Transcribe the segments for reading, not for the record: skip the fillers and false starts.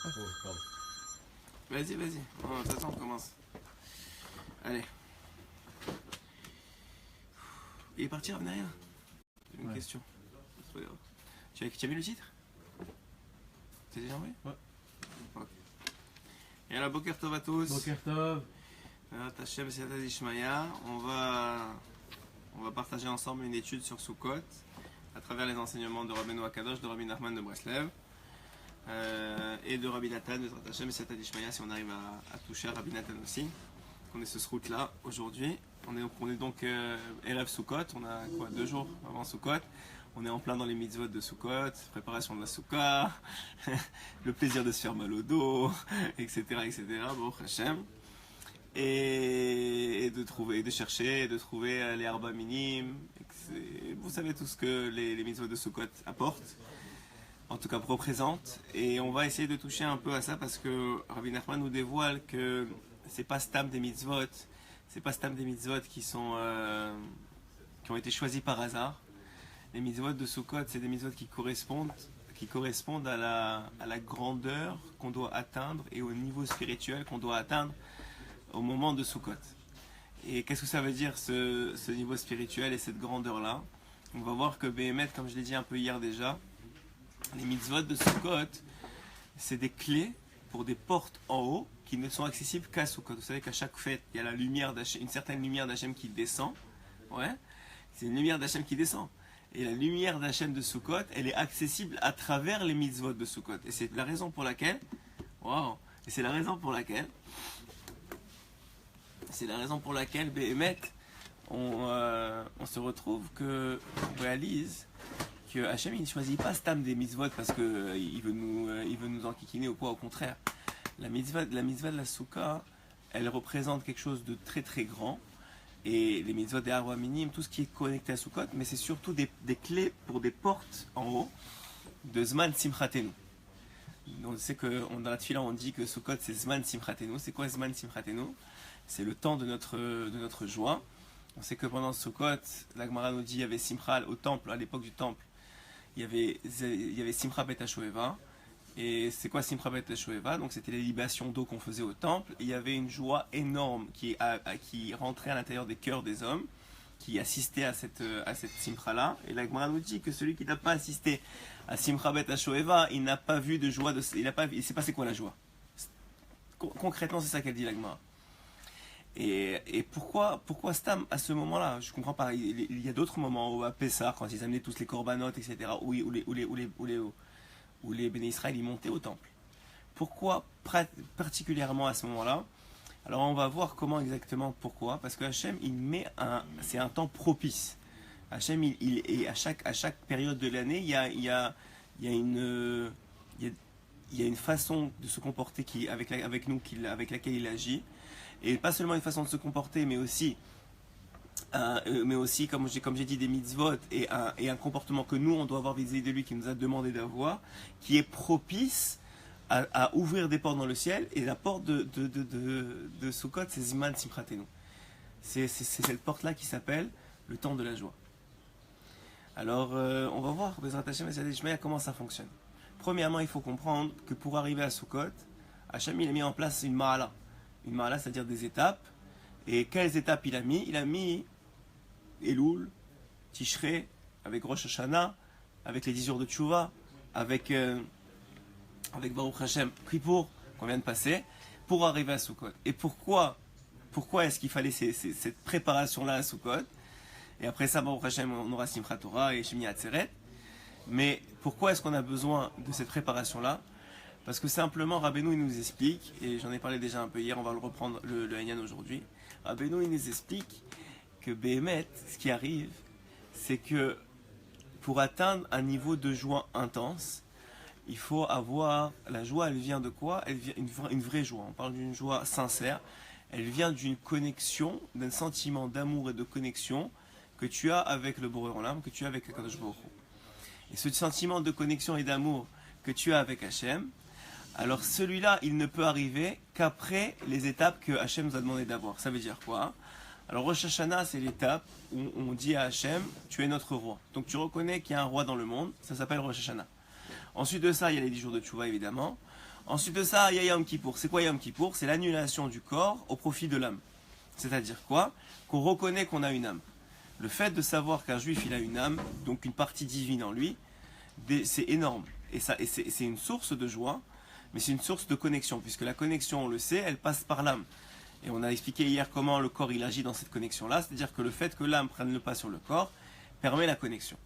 Oh, pardon. Vas-y, vas-y. Oh, de toute façon, on commence. Allez. Il est parti, Ravnaria. J'ai une question. C'est pas grave. Tu as mis le titre? T'es déjà envoyé? Ouais. Ok. Et alors, Boker Tov à tous. Boker Tov. Tachem Siatat Ishmaïa. On va partager ensemble une étude sur Sukkot à travers les enseignements de Rabbeinu Akadosh, de Rabbi Nachman de Breslev et de Rabbi Nathan de Tachem Siatat Ishmaïa, si on arrive à toucher à Rabbi Nathan aussi. On est sur ce route-là aujourd'hui. On est donc Erev Sukkot. On a quoi, 2 jours avant Sukkot. On est en plein dans les mitzvot de Sukkot, préparation de la Soukha, le plaisir de se faire mal au dos, etc., etc. Bon, Hashem. Et de chercher, de trouver les arba minimes. Vous savez tout ce que les mitzvot de Sukkot apportent, en tout cas représentent. Et on va essayer de toucher un peu à ça parce que Rabbi Nachman nous dévoile que c'est pas stam des mitzvot, c'est pas stam des mitzvot qui ont été choisis par hasard. Les mitzvot de Sukkot, c'est des mitzvot qui correspondent à la grandeur qu'on doit atteindre et au niveau spirituel qu'on doit atteindre au moment de Sukkot. Et qu'est-ce que ça veut dire ce niveau spirituel et cette grandeur-là? On va voir que Béhémet, comme je l'ai dit un peu hier déjà, les mitzvot de Sukkot, c'est des clés pour des portes en haut qui ne sont accessibles qu'à Sukkot. Vous savez qu'à chaque fête, il y a la lumière d'Hachem, une certaine lumière d'Hachem qui descend. Ouais, c'est une lumière d'Hachem qui descend. Et la lumière d'Hachem de Sukkot, elle est accessible à travers les mitzvot de Sukkot. Et c'est la raison pour laquelle, Béhémet, on se retrouve on réalise que Hachem il ne choisit pas stam des mitzvot parce qu'il veut nous enquiquiner ou quoi, au contraire. La mitzvah de la Soukha, elle représente quelque chose de très très grand. Et les mitzvot des arba minimes, tout ce qui est connecté à Sukkot, mais c'est surtout des clés pour des portes en haut de Zman Simchatenu. On sait que dans la Tfila on dit que Sukkot c'est Zman Simchatenu. C'est quoi Zman Simchatenu? C'est le temps de notre joie. On sait que pendant Sukkot, la Gemara nous dit qu'il y avait Simcha au temple, à l'époque du temple. Il y avait Simcha Bet HaShoeva. Et c'est quoi Simcha Bet HaShoeva? Donc c'était les libations d'eau qu'on faisait au temple. Et il y avait une joie énorme qui rentrait à l'intérieur des cœurs des hommes, qui assistaient à cette Simcha-là. Et la Gemara nous dit que celui qui n'a pas assisté à Simcha Bet HaShoeva, il n'a pas vu de joie, il ne sait pas c'est quoi la joie. Concrètement, c'est ça qu'elle dit la Gemara. Et pourquoi Stam à ce moment-là? Je comprends pas. Il y a d'autres moments où à Pessah, quand ils amenaient tous les corbanotes, etc., où les Béné Israël y montaient au temple. Pourquoi particulièrement à ce moment-là? Alors on va voir comment exactement pourquoi. Parce que Hachem, c'est un temps propice. Hachem, et à chaque période de l'année, il y a une façon de se comporter avec nous, avec laquelle il agit. Et pas seulement une façon de se comporter, mais aussi comme j'ai dit, des mitzvot et un comportement que nous, on doit avoir vis-à-vis de lui, qui nous a demandé d'avoir, qui est propice à ouvrir des portes dans le ciel. Et la porte de Sukkot, c'est Zman Simchatenu. C'est cette porte-là qui s'appelle le temps de la joie. Alors, on va voir, Bezrat Hashem et Siatat Ishmaïa, comment ça fonctionne. Premièrement, il faut comprendre que pour arriver à Sukkot, Hachem, il a mis en place une ma'ala. Une ma'ala, c'est-à-dire des étapes. Et quelles étapes il a mis? Il a mis Elul, Tishrei, avec Rosh Hashanah, avec les 10 jours de Tchouva, avec Baruch Hashem, Kippour, qu'on vient de passer, pour arriver à Sukkot. Et pourquoi est-ce qu'il fallait cette préparation-là à Sukkot? Et après ça, Baruch Hashem, on aura Simchat Torah et Shemini Atzeret. Mais pourquoi est-ce qu'on a besoin de cette préparation-là? Parce que simplement, Rabbeinu il nous explique, et j'en ai parlé déjà un peu hier, on va le reprendre le Hanyan aujourd'hui. Rabbeinu il nous explique que Béhémet, ce qui arrive, c'est que pour atteindre un niveau de joie intense, il faut avoir, la joie, elle vient de quoi? Elle vient une vraie joie, on parle d'une joie sincère, elle vient d'une connexion, d'un sentiment d'amour et de connexion que tu as avec le Boré Olam, que tu as avec Akadosh Baruch Hu. Et ce sentiment de connexion et d'amour que tu as avec Hachem, alors celui-là, il ne peut arriver qu'après les étapes que Hachem nous a demandé d'avoir. Ça veut dire quoi? Alors Rosh Hashanah, c'est l'étape où on dit à Hachem, tu es notre roi. Donc tu reconnais qu'il y a un roi dans le monde, ça s'appelle Rosh Hashanah. Ensuite de ça, il y a les 10 jours de Tchouva évidemment. Ensuite de ça, il y a Yom Kippour. C'est quoi Yom Kippour? C'est l'annulation du corps au profit de l'âme. C'est-à-dire quoi? Qu'on reconnaît qu'on a une âme. Le fait de savoir qu'un juif il a une âme, donc une partie divine en lui, c'est énorme. Et c'est une source de joie, mais c'est une source de connexion, puisque la connexion, on le sait, elle passe par l'âme. Et on a expliqué hier comment le corps il agit dans cette connexion-là, c'est-à-dire que le fait que l'âme prenne le pas sur le corps permet la connexion.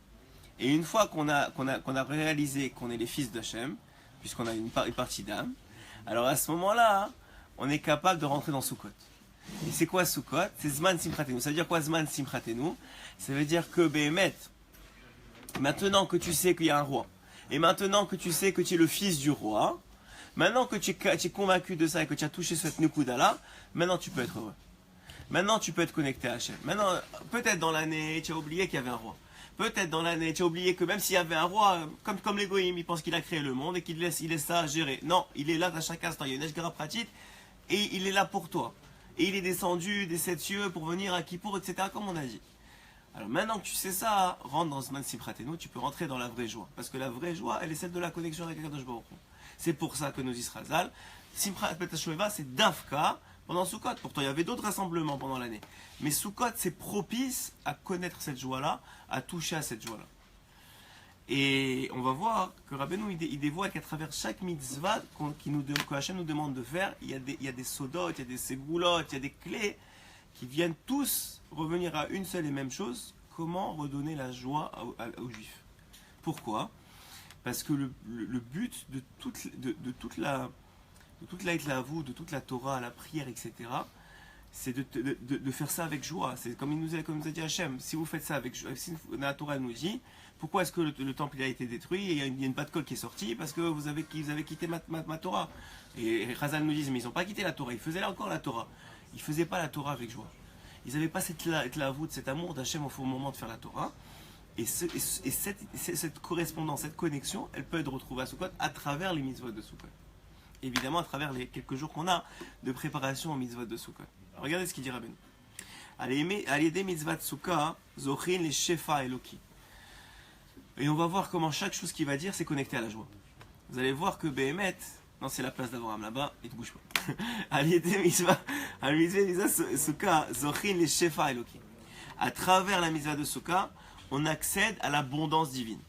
Et une fois qu'on a réalisé qu'on est les fils d'Hachem, puisqu'on a une partie d'âme, alors à ce moment-là, on est capable de rentrer dans Sukkot. Et c'est quoi Sukkot? C'est Zman Simchatenu. Ça veut dire quoi Zman Simchatenu? Ça veut dire que Behemet, maintenant que tu sais qu'il y a un roi, et maintenant que tu sais que tu es le fils du roi, maintenant que tu es convaincu de ça et que tu as touché cette Nukuda-là, maintenant tu peux être heureux. Maintenant tu peux être connecté à Hachem. Maintenant, peut-être dans l'année, tu as oublié qu'il y avait un roi. Peut-être dans l'année, tu as oublié que même s'il y avait un roi, comme l'égoïme, il pense qu'il a créé le monde et qu'il laisse ça gérer. Non, il est là à chaque instant. Il y a une Eshgara pratique et il est là pour toi. Et il est descendu des 7 cieux pour venir à Kippour, etc. comme on a dit. Alors maintenant que tu sais ça, rentre dans ce Man Simchatenu, tu peux rentrer dans la vraie joie. Parce que la vraie joie, elle est celle de la connexion avec Akadosh Baruch Hu. C'est pour ça que nous dit Razal, Simchat Petashuvah, c'est Dafka pendant Sukkot. Pourtant, il y avait d'autres rassemblements pendant l'année. Mais Sukkot, c'est propice à connaître cette joie-là, à toucher à cette joie-là. Et on va voir que Rabbeinu, il dévoile qu'à travers chaque mitzvah que Hachem nous demande de faire, il y a des sodotes, il y a des ségoulottes, il y a des clés qui viennent tous revenir à une seule et même chose, comment redonner la joie aux Juifs. Pourquoi? Parce que le but de toute la Hitlavut, de toute la Torah, la prière, etc., c'est de faire ça avec joie. C'est comme il nous a dit Hachem, si vous faites ça avec joie, si la Torah nous dit, pourquoi est-ce que le temple il a été détruit et il y a une patte colle qui est sortie? Parce que vous avez quitté ma Torah. Et Razal nous dit, mais ils n'ont pas quitté la Torah, ils faisaient encore la Torah. Ils ne faisaient pas la Torah avec joie. Ils n'avaient pas cette cet amour d'Hachem au moment de faire la Torah. Et cette correspondance, cette connexion, elle peut être retrouvée à Sukkot à travers les mitzvot de Sukkot. Évidemment, à travers les quelques jours qu'on a de préparation aux mitzvot de Sukkot. Regardez ce qu'il dit Rabbeinu. Aliyedé mitzvot Sukkot, zochin les shefa eloki. Et on va voir comment chaque chose qu'il va dire, c'est connecté à la joie. Vous allez voir que Behemet, non, c'est la place d'Abraham là-bas, il ne bouge pas. Aliyedé mitzvot Sukkot, zochin les shefa eloki. À travers la mitzvah de Sukkot, on accède à l'abondance divine.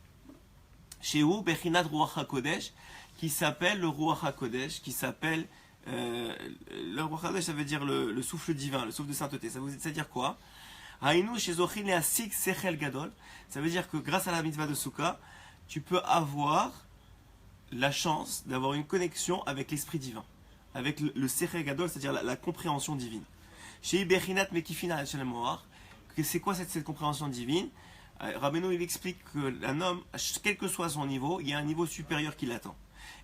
Chez vous, Bechinat Ruach HaKodesh, qui s'appelle le Ruach HaKodesh, qui s'appelle le Ruach HaKodesh, ça veut dire le souffle divin, le souffle de sainteté. Ça veut dire quoi? Haïnou chez Zochin et Asik Sechel Gadol. Ça veut dire que grâce à la mitzvah de Sukkah, tu peux avoir la chance d'avoir une connexion avec l'esprit divin, avec le Sechel Gadol, c'est-à-dire la compréhension divine. Chez Bechinat Mekifina Shel Moar, c'est quoi cette compréhension divine? Rabbeinu il explique qu'un homme, quel que soit son niveau, il y a un niveau supérieur qui l'attend.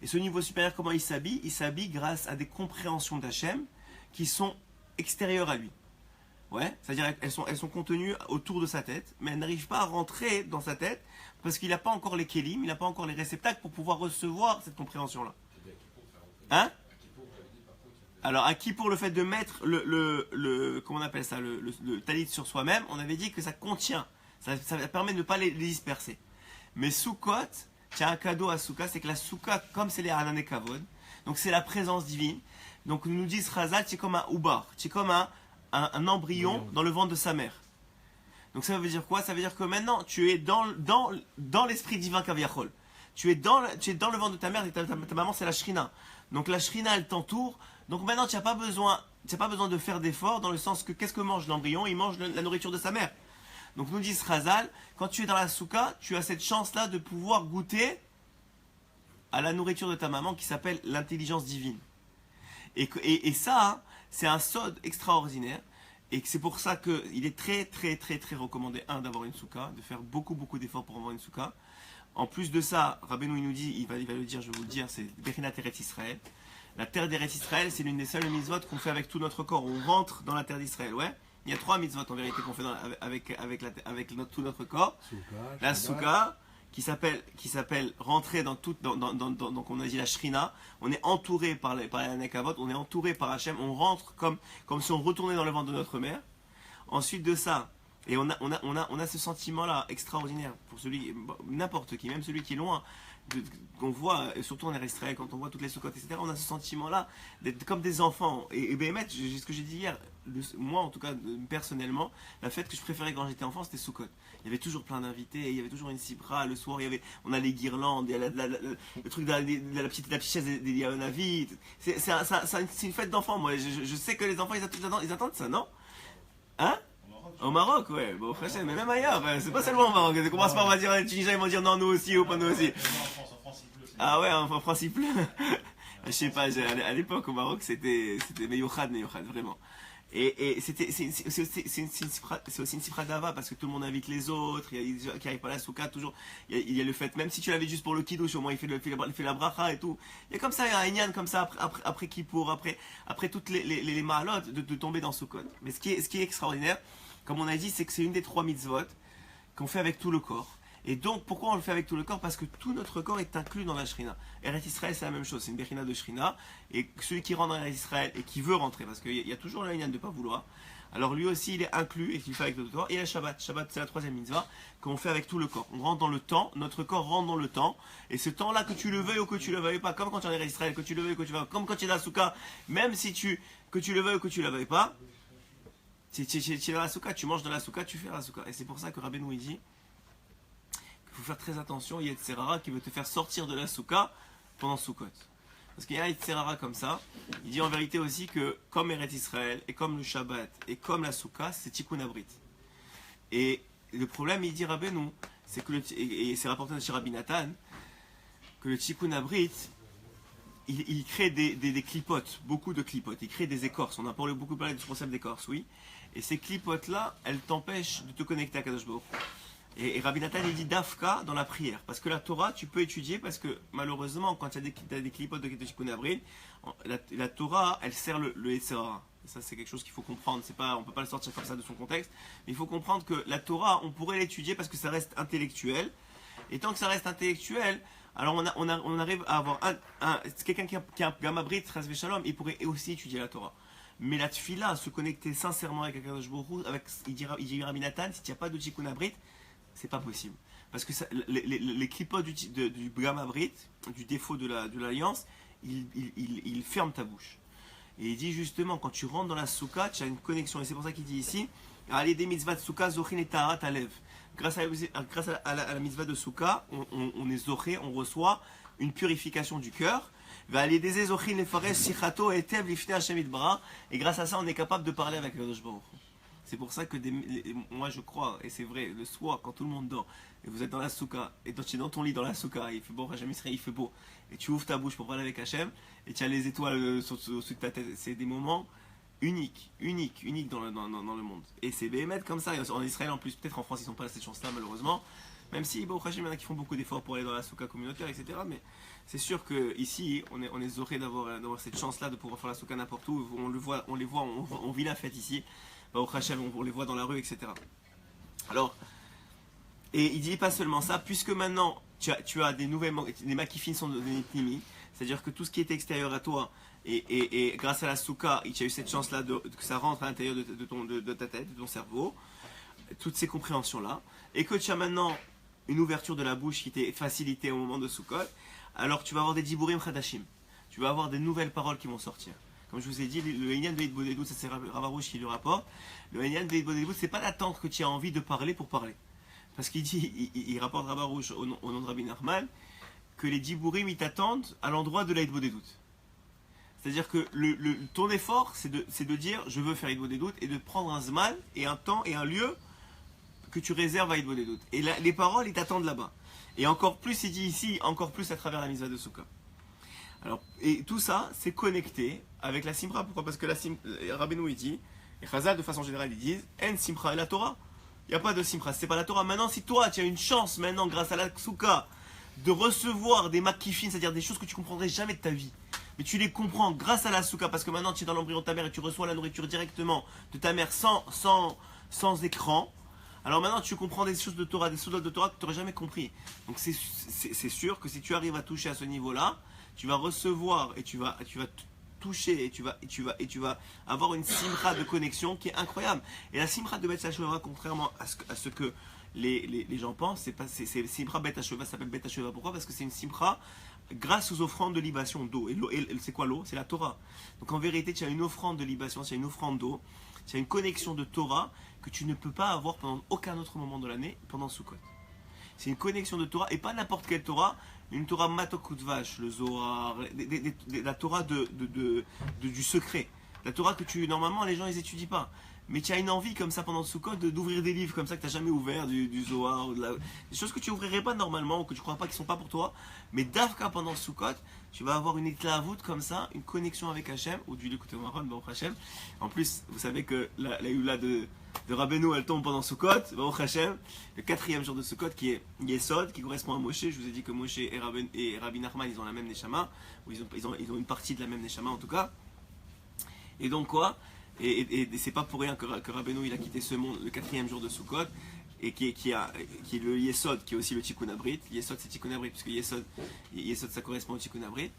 Et ce niveau supérieur, comment il s'habille? Il s'habille grâce à des compréhensions d'Hachem qui sont extérieures à lui. Ouais, c'est-à-dire elles sont contenues autour de sa tête, mais elles n'arrivent pas à rentrer dans sa tête parce qu'il n'a pas encore les kélim, il n'a pas encore les réceptacles pour pouvoir recevoir cette compréhension-là. Hein? Alors, à qui pour le fait de mettre comment on appelle ça, le talit sur soi-même, on avait dit que ça contient. Ça permet de ne pas les disperser. Mais Sukkot, tu as un cadeau à Sukkot, c'est que la Sukkot, comme c'est les Hanan et Kavod, donc c'est la présence divine. Donc nous disent Razal, tu es comme un Ubar, tu es comme un embryon dans le ventre de sa mère. Donc ça veut dire quoi? Ça veut dire que maintenant tu es dans l'esprit divin Kaviachol. Tu es dans le ventre de ta mère et ta maman c'est la Shrina. Donc la Shrina elle t'entoure. Donc maintenant tu n'as pas besoin de faire d'efforts dans le sens que qu'est-ce que mange l'embryon? Il mange la nourriture de sa mère. Donc nous dit Razal, quand tu es dans la soukha, tu as cette chance-là de pouvoir goûter à la nourriture de ta maman qui s'appelle l'intelligence divine. Et ça, c'est un sod extraordinaire. Et c'est pour ça qu'il est très très très très recommandé, d'avoir une soukha, de faire beaucoup beaucoup d'efforts pour avoir une soukha. En plus de ça, Rabbeinu il nous dit, il va le dire, je vais vous le dire, c'est Bechinat Eretz Israël. La terre d'Eretz Israël, c'est l'une des seules mitzvot qu'on fait avec tout notre corps. On rentre dans la terre d'Israël, ouais. Il y a 3 mitzvot en vérité qu'on fait avec tout notre corps. La soukha, qui s'appelle rentrer dans donc on a dit la shrina. On est entouré par la nekavot, on est entouré par Hachem. On rentre comme si on retournait dans le ventre de notre mère. Ensuite de ça, et on a ce sentiment-là extraordinaire pour n'importe qui, même celui qui est loin, qu'on voit, et surtout en Israël, quand on voit toutes les soukottes, etc., on a ce sentiment-là d'être comme des enfants. Et Béhémet, ce que j'ai dit hier, moi en tout cas, personnellement, la fête que je préférais quand j'étais enfant, c'était Soukot. Il y avait toujours plein d'invités, il y avait toujours une cibra, le soir, on a les guirlandes, il y a le truc de la petite chaise des Yahonavi. C'est une fête d'enfants, moi. Je sais que les enfants, ils attendent ça, non? Hein? Au Maroc, ouais, bon, frère, mais même ailleurs, c'est pas seulement au Maroc. On commence pas, on va dire, les Tunisiens, ils vont dire non, nous aussi, ou pas nous aussi. Ah ouais, en France, il pleut. Je sais pas, à l'époque, au Maroc, c'était Meyochad, vraiment. Et c'est aussi une sifra d'ava parce que tout le monde invite les autres, il y a des gens qui arrivent pas à la souka, toujours. Il y a le fait, même si tu l'avais juste pour le kiddush, au moins il fait la bracha et tout. Il y a comme ça, il y a un inyan comme ça, après Kippour, après toutes les mahalotes, de tomber dans Soukot. Mais ce qui est extraordinaire, comme on a dit, c'est que c'est une des 3 mitzvot qu'on fait avec tout le corps. Et donc, pourquoi on le fait avec tout le corps? Parce que tout notre corps est inclus dans la Shrina. Eretz Israël, c'est la même chose, c'est une Bechina de Shrina. Et celui qui rentre dans Eretz Israël et qui veut rentrer, parce qu'il y a toujours le Inyan de ne pas vouloir, alors lui aussi, il est inclus et qu'il fait avec tout le corps. Et la Shabbat, c'est la 3e mitzvah qu'on fait avec tout le corps. On rentre dans le temps, notre corps rentre dans le temps. Et ce temps-là, que tu le veuilles ou que tu le veuilles pas, comme quand tu es en Eretz Israël, que tu le veuilles ou que tu le veuilles pas, comme quand tu es dans la Souka, même si que tu le veuilles ou que tu le veuilles pas, tu es dans la Souka, tu manges dans la Souka, tu fais la Souka. Et c'est pour ça que Rabbeinu il dit, il faut faire très attention, il y a Yetzerara qui veut te faire sortir de la souka pendant Soukot. Parce qu'il y a un Yetzerara comme ça, il dit en vérité aussi que comme Eretz Israël, et comme le Shabbat, et comme la souka, c'est Tikkun Abrit. Et le problème, il dit Rabbeinu, c'est que et c'est rapporté de chez Rabbi Nathan, que le Tikkun Abrit, il crée des clipotes, beaucoup de clipotes, il crée des écorces. On a beaucoup parlé du concept d'écorce, oui. Et ces clipotes-là, elles t'empêchent de te connecter à Kadosh Baruch Hu. Et Rabbi Nathan il dit Dafka dans la prière. Parce que la Torah, tu peux étudier, parce que malheureusement, quand il y a des clipotes de Tikkun Avril, la Torah, elle sert le Yetzerara. Ça, c'est quelque chose qu'il faut comprendre. On ne peut pas le sortir comme ça de son contexte. Mais il faut comprendre que la Torah, on pourrait l'étudier parce que ça reste intellectuel. Et tant que ça reste intellectuel, alors on arrive à avoir quelqu'un qui a un gamma brit, Shalom, il pourrait aussi étudier la Torah. Mais la tfila, se connecter sincèrement avec Akadosh Baruch Hu, il dit Rabbi Nathan, si tu n'as pas de Tikkun Abrit, c'est pas possible. Parce que les clipotes du gamma brit, du défaut de l'alliance, il ferme ta bouche. Et il dit justement, quand tu rentres dans la souka, tu as une connexion. Et c'est pour ça qu'il dit ici, allez des mitzvahs de souka, zochin et taharat alev. Grâce à la mitzvah de souka, on est zoché, on reçoit une purification du cœur. Va aller des zochin les forêts, sichato et tev lifnei Hashem itbarach. Et grâce à ça, on est capable de parler avec Kadosh Baruch Hu. C'est pour ça que moi je crois, et c'est vrai, le soir quand tout le monde dort, et vous êtes dans la souka, et tu es dans ton lit dans la souka, il fait beau, Hachem Israël, il fait beau, et tu ouvres ta bouche pour parler avec Hachem, et tu as les étoiles au-dessus de ta tête. C'est des moments uniques dans le monde. Et c'est Béhémet comme ça, en Israël en plus, peut-être en France ils n'ont pas cette chance-là malheureusement, même si bon, Hachem, il y en a qui font beaucoup d'efforts pour aller dans la souka communautaire, etc. Mais c'est sûr qu'ici, on est zoré d'avoir cette chance-là de pouvoir faire la souka n'importe où, on vit la fête ici. Au Hachem, on les voit dans la rue, etc. Alors, et il dit pas seulement ça, puisque maintenant tu as des makifines sont des nitnimi, c'est-à-dire que tout ce qui est extérieur à toi, et grâce à la souka, tu as eu cette chance-là que ça rentre à l'intérieur de ta tête, de ton cerveau, toutes ces compréhensions-là, et que tu as maintenant une ouverture de la bouche qui t'est facilitée au moment de soukot, alors tu vas avoir des diburim chadashim, tu vas avoir des nouvelles paroles qui vont sortir. Comme je vous ai dit, le Inyan de Hitbodedut, ça c'est Ravarouche qui le rapporte. Le Inyan de Hitbodedut, c'est pas d'attendre que tu aies envie de parler pour parler. Parce qu'il dit, il rapporte Ravarouche au nom de Rabbi Nachman, que les Dibourim, ils t'attendent à l'endroit de la Hitbodedut. C'est-à-dire que ton effort, c'est de dire, je veux faire Hitbodedut, et de prendre un zman, et un temps, et un lieu que tu réserves à Hitbodedut. Et les paroles, ils t'attendent là-bas. Et encore plus, il dit ici, encore plus à travers la mitzvah de Soukha. Alors, et tout ça, c'est connecté avec la Simra. Pourquoi? Parce que Rabbeinu il dit, et Chazal de façon générale ils disent, En Simra et la Torah. Il n'y a pas de Simra, c'est pas la Torah. Maintenant, si toi tu as une chance maintenant, grâce à la Souka, de recevoir des makifines, c'est-à-dire des choses que tu comprendrais jamais de ta vie, mais tu les comprends grâce à la Souka, parce que maintenant tu es dans l'embryon de ta mère et tu reçois la nourriture directement de ta mère sans écran. Alors maintenant tu comprends des choses de Torah, des soldats de Torah que tu n'aurais jamais compris. Donc c'est sûr que si tu arrives à toucher à ce niveau-là, tu vas recevoir et tu vas toucher et tu vas avoir une simra de connexion qui est incroyable. Et la simra de Beth Shachorah, contrairement à ce que les gens pensent, c'est Simcha Bet Hasheva, ça s'appelle Bet Hasheva. Pourquoi? Parce que c'est une Simcha grâce aux offrandes de libation d'eau. Et c'est quoi l'eau? C'est la Torah. Donc en vérité, tu as une offrande de libation, tu as une offrande d'eau, tu as une connexion de Torah que tu ne peux pas avoir pendant aucun autre moment de l'année, pendant Sukkot. C'est une connexion de Torah, et pas n'importe quelle Torah, une Torah Matokutvash, le Zohar, la Torah du secret. La Torah que normalement les gens ils étudient pas. Mais tu as une envie comme ça pendant le Sukkot d'ouvrir des livres comme ça que tu n'as jamais ouvert, du Zohar, des choses que tu ouvrirais pas normalement ou que tu crois pas qui sont pas pour toi. Mais d'Afka pendant le Sukkot, tu vas avoir une éclavout comme ça, une connexion avec Hachem, ou du Likutei Moharan, Baruch Hachem. En plus, vous savez que la Hula de Rabbeinu, elle tombe pendant Sukkot, Baruch Hachem, le 4e jour de Sukkot qui est Yesod, qui correspond à Moshe. Je vous ai dit que Moshe et Rabbi Nachman, ils ont la même Neshama, ou ils ont une partie de la même Neshama en tout cas. Et donc quoi? Et c'est pas pour rien que Rabbeinu il a quitté ce monde le 4e jour de Sukkot, et qui est le Yesod, qui est aussi le Tikkun Abrit. Yesod c'est Tikkun Abrit, puisque Yesod ça correspond au Tikkun Abrit.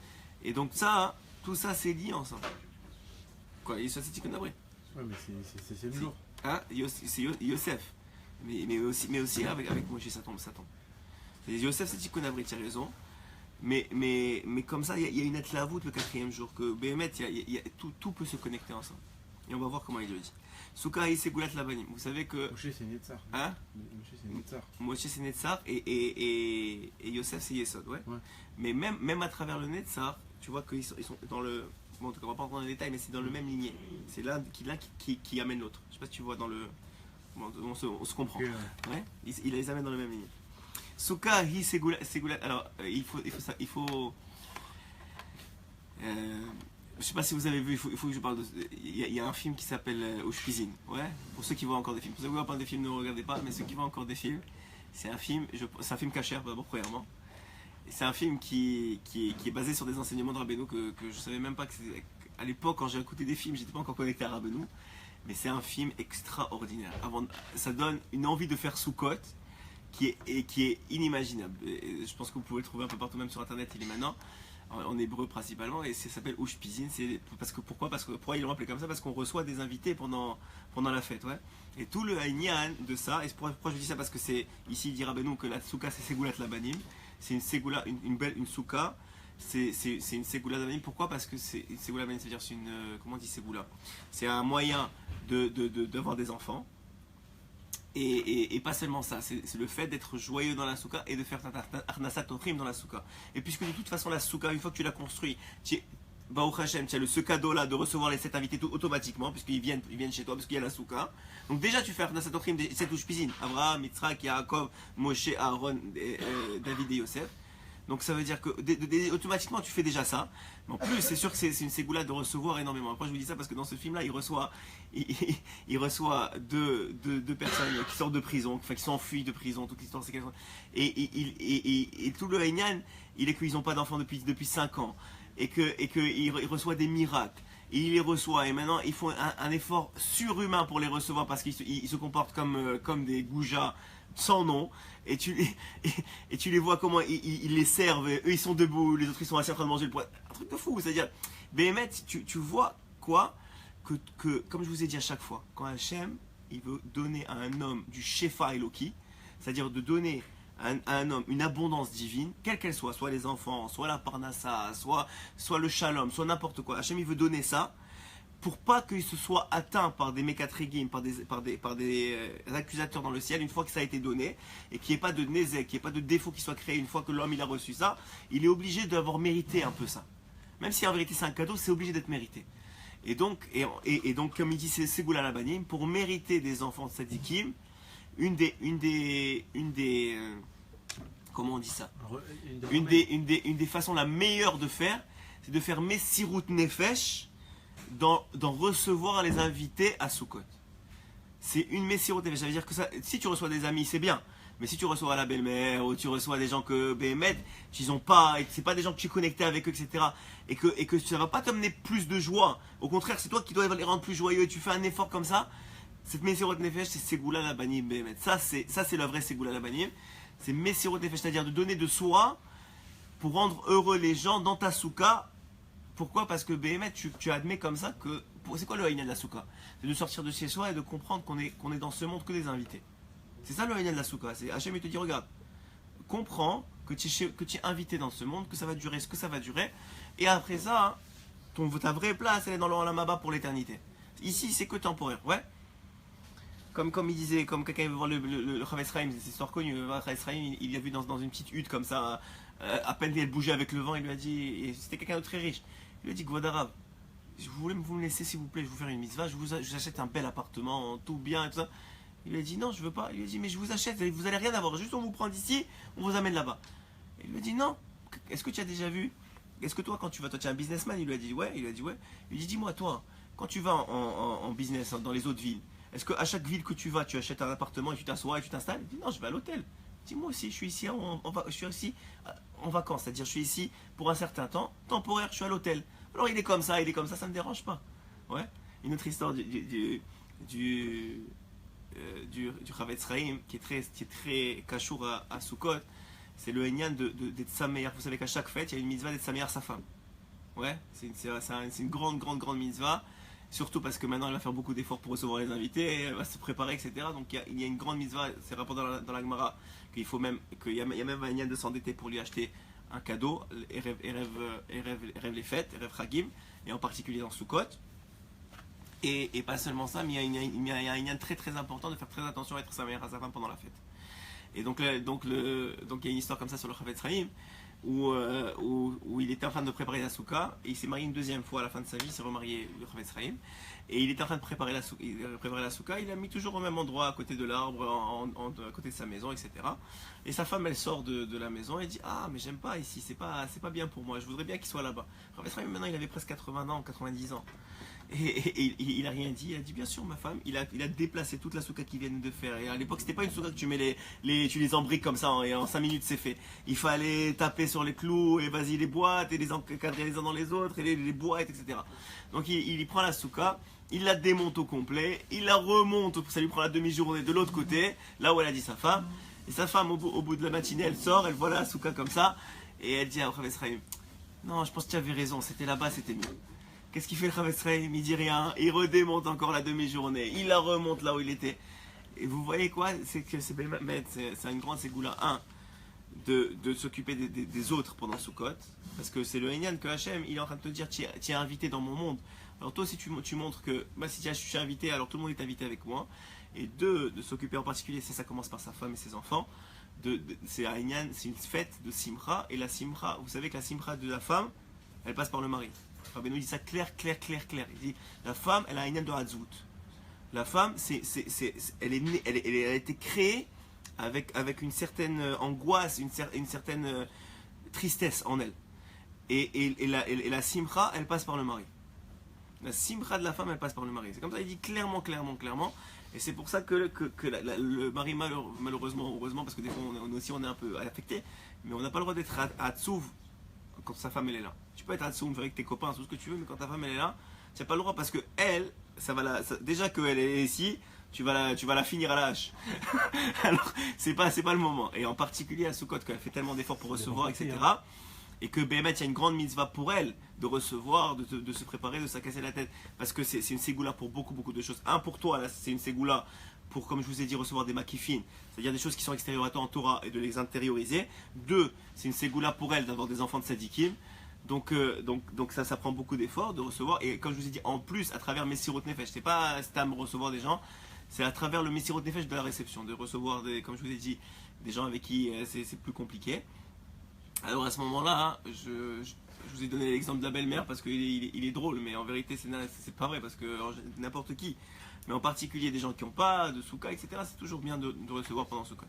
Et donc ça, tout ça c'est lié ensemble. Quoi, Yesod c'est Tikkun Abrit. Ouais, mais c'est le jour. Hein, c'est Yosef. Mais aussi avec Moshe, ça tombe. Yosef c'est Tikkun Abrit, tu as raison. Mais comme ça, il y a une athlavout le 4e jour, que Béhémet, tout peut se connecter ensemble. Et on va voir comment il le dit. Souka Segulat Labanim. Vous savez que. Moshe c'est Netzar. Hein? Moshe c'est Netzar et Yosef c'est Yesod, ouais. Mais même à travers le Netzar, tu vois qu'ils sont dans le. Bon, en tout cas, on va pas rentrer dans les détails, mais c'est dans le même lignée. C'est l'un qui amène l'autre. Je sais pas si tu vois dans le. Bon, on se comprend. Okay, ouais. Il les amène dans le même lignée. Souka Segulat. Alors, il faut. Je sais pas si vous avez vu, il faut que je parle de. Il y a un film qui s'appelle Ushpizin, ouais. Pour ceux qui voient encore des films. Pour ceux qui voient pas des films, ne regardez pas, mais ceux qui voient encore des films, c'est un film cachère d'abord, premièrement. C'est un film qui est basé sur des enseignements de Rabbeinu que je savais même pas que c'était. À l'époque, quand j'ai écouté des films, j'étais pas encore connecté à Rabbeinu, mais c'est un film extraordinaire. Ça donne une envie de faire Sukkot qui est inimaginable. Et je pense que vous pouvez le trouver un peu partout, même sur internet, il est maintenant. En hébreu principalement, et ça s'appelle Ushpizin. Pourquoi ils l'ont appelé comme ça? Parce qu'on reçoit des invités pendant la fête, ouais. Et tout le haïnian de ça, et pourquoi je dis ça? Parce que c'est ici il dit Rabbeinu que la souka c'est Segulat Labanim, c'est une Segula, une souka, c'est une Segula Labanim. Pourquoi? Parce que c'est une Segula Labanim, c'est-à-dire c'est une comment on dit Segula? C'est un moyen d'avoir des enfants. Et pas seulement ça, c'est le fait d'être joyeux dans la souka et de faire Arnasat Ochrim dans la souka. Et puisque de toute façon la souka, une fois que tu l'as construit, Baruch Hashem, tu as ce cadeau-là de recevoir les 7 invités tout automatiquement, puisqu'ils viennent chez toi, parce qu'il y a la souka. Donc déjà tu fais Arnasat Ochrim des 7 Ushpizin, Abraham, Yitzhak, Yaakov, Moshe, Aaron, David et Yosef. Donc ça veut dire que automatiquement tu fais déjà ça. Mais en plus c'est sûr que c'est une ségoula de recevoir énormément. Après je vous dis ça parce que dans ce film là il reçoit deux personnes qui sortent de prison, enfin qui sont enfuies de prison, toute l'histoire c'est et tout le Haïnian il est qu'ils n'ont pas d'enfants depuis 5 ans et qu'il reçoit des miracles. Et il les reçoit et maintenant ils font un effort surhumain pour les recevoir parce qu'ils se comportent comme des goujats sans nom, et tu les vois comment ils les servent, eux ils sont debout, les autres ils sont assis en train de manger le poids, un truc de fou, c'est-à-dire, Béhémet, tu vois quoi que, comme je vous ai dit à chaque fois, quand Hachem, il veut donner à un homme du Shefa Eloki, c'est-à-dire de donner à un homme une abondance divine, quelle qu'elle soit les enfants, soit la Parnassa, soit le Shalom, soit n'importe quoi, Hachem il veut donner ça, pour pas qu'il se soit atteint par des mécatrégim, par des accusateurs dans le ciel, une fois que ça a été donné, et qu'il n'y ait pas de nézek, qu'il n'y ait pas de défaut qui soit créé une fois que l'homme il a reçu ça, il est obligé d'avoir mérité un peu ça. Même si en vérité c'est un cadeau, c'est obligé d'être mérité. Et donc, comme il dit, c'est Segula Labanim, pour mériter des enfants de Sadikim, une des comment on dit ça? Une des façons la meilleure de faire, c'est de faire Messirut Nefesh, d'en recevoir les invités à Sukkot. C'est une Messirut Nefesh. Ça veut dire que ça, si tu reçois des amis, c'est bien. Mais si tu reçois la belle-mère, ou tu reçois des gens que Béhémet, ils ont pas, et que c'est pas des gens que tu es connecté avec eux, etc. Et que ça va pas t'amener plus de joie. Au contraire, c'est toi qui dois les rendre plus joyeux et tu fais un effort comme ça. Cette Messirut Nefesh, c'est Segula Labanim Béhémet. Ça, c'est la vraie Segula Labanim. C'est Messirut Nefesh, c'est-à-dire de donner de soi pour rendre heureux les gens dans ta souka. Pourquoi? Parce que Béhémet, tu admets comme ça que. C'est quoi le haïna de la souka? C'est de sortir de chez soi et de comprendre qu'on est dans ce monde que des invités. C'est ça le Haïnyan de la Souka. C'est Hachem, il te dit, regarde, comprends que tu es invité dans ce monde, que ça va durer ce que ça va durer, et après ça, ta vraie place, elle est dans le Olam Haba pour l'éternité. Ici, c'est que temporaire, ouais. Comme il disait, comme quelqu'un veut voir le Chavetz Chaim, c'est une histoire connue, le Chavetz Chaim, il l'a vu dans une petite hutte comme ça, à peine elle bougeait avec le vent, il lui a dit, et c'était quelqu'un de très riche, il lui a dit, Kvod Harav, vous me laisser s'il vous plaît, je vais vous faire une mitzvah, je vous achète un bel appartement, tout bien et tout ça. Il lui a dit, non, je veux pas. Il lui a dit, mais je vous achète, vous allez rien avoir, juste on vous prend d'ici, on vous amène là-bas. Il lui a dit, non, est-ce que tu as déjà vu, est-ce que toi, quand tu vas, toi tu es un businessman, il lui a dit, ouais, il lui a dit, ouais. Il lui a dit, dis-moi, toi, quand tu vas en business, dans les autres villes, est-ce qu'à chaque ville que tu vas, tu achètes un appartement et tu t'assois et tu t'installes? Il dit, non, je vais à l'hôtel. Dis-moi aussi, je suis ici en vacances, c'est-à-dire je suis ici pour un certain temps, temporaire, je suis à l'hôtel. Alors il est comme ça, ça me dérange pas. Ouais. Une autre histoire du Chavetz Chaim qui est très cachour à Sukkot, c'est le Haïnyan d'être Sameach. Vous savez qu'à chaque fête, il y a une mitzvah d'être Sameach sa femme. Ouais, c'est une grande mitzvah. Surtout parce que maintenant elle va faire beaucoup d'efforts pour recevoir les invités, elle va se préparer, etc. Donc il y a une grande mitzvah, c'est rapporté dans la Gemara, qu'il y a même un lien de s'endetter pour lui acheter un cadeau, Erev les fêtes, Erev Chagim, et en particulier dans Sukkot. Et pas seulement ça, mais il y a un lien très très important de faire très attention à être sa mère à sa femme pendant la fête. Et donc il y a une histoire comme ça sur le Chavetz Chaim, où il était en train de préparer la souka, et il s'est marié une deuxième fois à la fin de sa vie, il s'est remarié le Chavetz Chaim, et il était en train de préparer la souka, il a mis toujours au même endroit, à côté de l'arbre, à côté de sa maison, etc. Et sa femme, elle sort de la maison, et dit, ah, mais j'aime pas ici, c'est pas bien pour moi, je voudrais bien qu'il soit là-bas. Chavetz Chaim, maintenant, il avait presque 80 ans, 90 ans. Et il a rien dit, il a dit bien sûr ma femme, il a déplacé toute la souka qu'ils viennent de faire. Et à l'époque c'était pas une souka que tu mets tu les embriques comme ça et en 5 minutes c'est fait. Il fallait taper sur les clous et vas-y les boîtes et les encadrer les uns dans les autres et les boîtes, etc. Donc il prend la souka, il la démonte au complet, il la remonte, ça lui prend la demi-journée de l'autre côté, là où elle a dit sa femme. Et sa femme au bout de la matinée elle sort, elle voit la souka comme ça et elle dit à Chavetz Chaim, non je pense que tu avais raison, c'était là-bas, c'était mieux. Qu'est-ce qu'il fait le Chavetz Chaim? Il dit rien, il redémonte encore la demi-journée, il la remonte là où il était. Et vous voyez quoi? C'est que c'est une grande ségoula, de s'occuper des autres pendant Sukkot, parce que c'est le Haïnyan que Hachem, il est en train de te dire, tu es invité dans mon monde. Alors toi, si tu montres que, si je suis invité, alors tout le monde est invité avec moi. Et de s'occuper en particulier, ça commence par sa femme et ses enfants. C'est Haïnyan, c'est une fête de Simcha, et la Simcha, vous savez que la Simcha de la femme, elle passe par le mari. Rabbeinu dit ça clair. Il dit la femme, elle a un Haïnyan de Hadzout. La femme, elle a été créée avec une certaine angoisse, une certaine tristesse en elle. Et la simcha, elle passe par le mari. La simcha de la femme, elle passe par le mari. C'est comme ça, il dit clairement. Et c'est pour ça que le mari, malheureusement, heureusement, parce que des fois, on est un peu affecté, mais on n'a pas le droit d'être à Tzouv quand sa femme, elle est là. Tu peux être à Tzouv avec tes copains, tout ce que tu veux, mais quand ta femme, elle est là, tu n'as pas le droit parce que elle, déjà qu'elle est ici, tu vas la finir à la hache. Alors, c'est pas le moment. Et en particulier à Sukkot, qu'elle fait tellement d'efforts pour recevoir, etc. Et que Béhémet, il y a une grande mitzvah pour elle de recevoir, de se préparer, de se casser la tête. Parce que c'est une ségoula pour beaucoup de choses. Un, pour toi, là, c'est une ségoula pour, comme je vous ai dit, recevoir des makifines, c'est-à-dire des choses qui sont extérieures à toi en Torah et de les intérioriser. Deux, c'est une ségoula pour elle d'avoir des enfants de sadikim. Donc ça prend beaucoup d'efforts de recevoir. Et comme je vous ai dit, en plus, à travers Messirot Nefesh, c'est pas stam recevoir des gens, c'est à travers le Messirot Nefesh de la réception, de recevoir, comme je vous ai dit, des gens avec qui c'est plus compliqué. Alors à ce moment-là, je vous ai donné l'exemple de la belle-mère parce qu'il est drôle, mais en vérité c'est pas vrai parce que n'importe qui, mais en particulier des gens qui n'ont pas de souka, etc., c'est toujours bien de recevoir pendant Sukkot.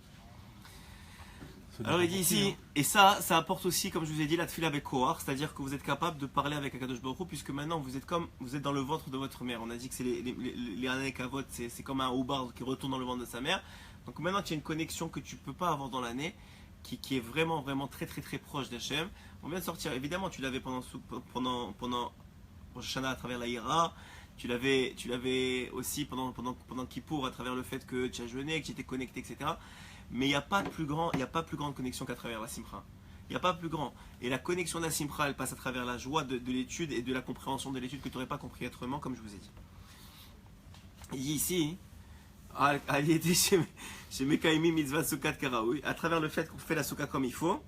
Alors il dit ici, et ça apporte aussi, comme je vous ai dit, la tfila avec Kohar, c'est-à-dire que vous êtes capable de parler avec Akadosh Baruch Hu, puisque maintenant vous êtes dans le ventre de votre mère. On a dit que c'est les Hanekavot, c'est comme un oubard qui retourne dans le ventre de sa mère. Donc maintenant tu as une connexion que tu ne peux pas avoir dans l'année, qui est vraiment très proche d'Hachem. On vient de sortir, évidemment tu l'avais pendant Rosh Hashanah à travers la Hira, tu l'avais aussi pendant Kippour à travers le fait que tu as jeûné, que tu étais connecté, etc. Mais il n'y a pas plus grande connexion qu'à travers la Simcha. Il n'y a pas plus grand. Et la connexion de la Simcha, elle passe à travers la joie de l'étude et de la compréhension de l'étude que tu n'aurais pas compris autrement, comme je vous ai dit. Il dit ici Il était chez Mekaimi Mitzvah Sukkot Karaoui, à travers le fait qu'on fait la Souka comme il faut.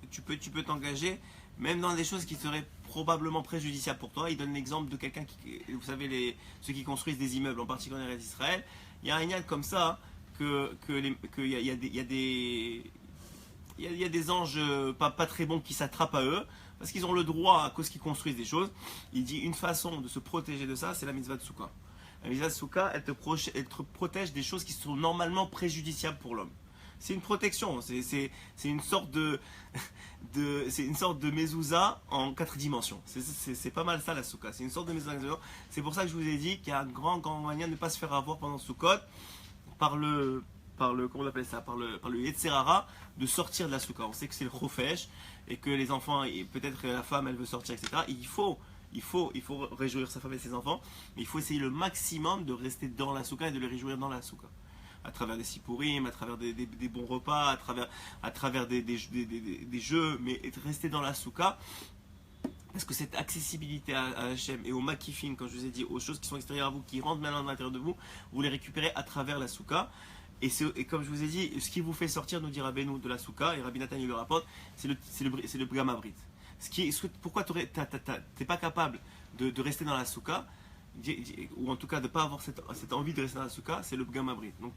Tu peux t'engager, même dans des choses qui seraient probablement préjudiciables pour toi. Il donne l'exemple de quelqu'un qui, vous savez, ceux qui construisent des immeubles, en particulier en Eretz Israël. Il y a un ignat comme ça, qu'il y a des anges pas très bons qui s'attrapent à eux, parce qu'ils ont le droit, à cause qu'ils construisent des choses. Il dit une façon de se protéger de ça, c'est la mitzvah de Souka. La mitzvah de Souka, elle te protège des choses qui sont normalement préjudiciables pour l'homme. C'est une protection, c'est une sorte c'est une sorte de mezouza en 4 dimensions. C'est pas mal ça la Souka, c'est une sorte de mezouza. C'est pour ça que je vous ai dit qu'il y a un grand moyen de ne pas se faire avoir pendant Soukot par le comment on appelle ça, par le Yetzerara, de sortir de la Souka. On sait que c'est le Chofesh et que les enfants, et peut-être la femme elle veut sortir, etc. Et il faut réjouir sa femme et ses enfants, mais il faut essayer le maximum de rester dans la Souka et de les réjouir dans la Souka. À travers des sipurim, à travers des bons repas, à travers des jeux, mais rester dans la Souka, parce que cette accessibilité à Hachem et au makifim, comme je vous ai dit, aux choses qui sont extérieures à vous, qui rentrent maintenant à l'intérieur de vous, vous les récupérez à travers la Souka. Et comme je vous ai dit, ce qui vous fait sortir, nous dit Rabbeinu, de la Souka, et Rabbi Nathan il le rapporte, c'est le Gamabrit. Pourquoi tu n'es pas capable de rester dans la Souka, ou en tout cas de ne pas avoir cette envie de rester dans la Souka, c'est le Gamabrit. Donc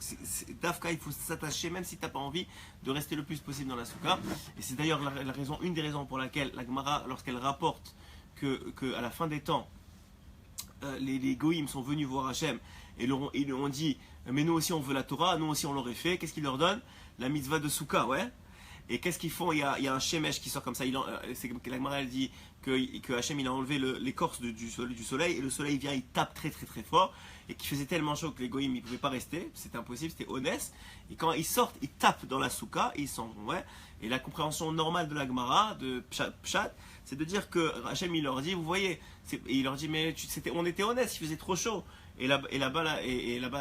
Dafka, il faut s'attacher, même si tu n'as pas envie, de rester le plus possible dans la Souka. Et c'est d'ailleurs une des raisons pour laquelle la Gemara, lorsqu'elle rapporte que à la fin des temps, les Goïms sont venus voir Hachem et ils leur ont dit mais nous aussi on veut la Torah, nous aussi on l'aurait fait. Qu'est-ce qu'ils leur donnent? La mitzvah de Souka, ouais. Et qu'est-ce qu'ils font? Il y a un Shemesh qui sort comme ça. C'est comme la Gemara elle dit que Hachem il a enlevé l'écorce du soleil, et le soleil vient, il tape très très très fort, et qui faisait tellement chaud que les Goïms ils pouvaient pas rester, c'était impossible, c'était honnête. Et quand ils sortent, ils tapent dans la Souka et ils s'en vont, ouais. Et la compréhension normale de la Gemara, de Pshat, c'est de dire que Hachem il leur dit, vous voyez, et il leur dit mais on était honnête, il faisait trop chaud. Et là-bas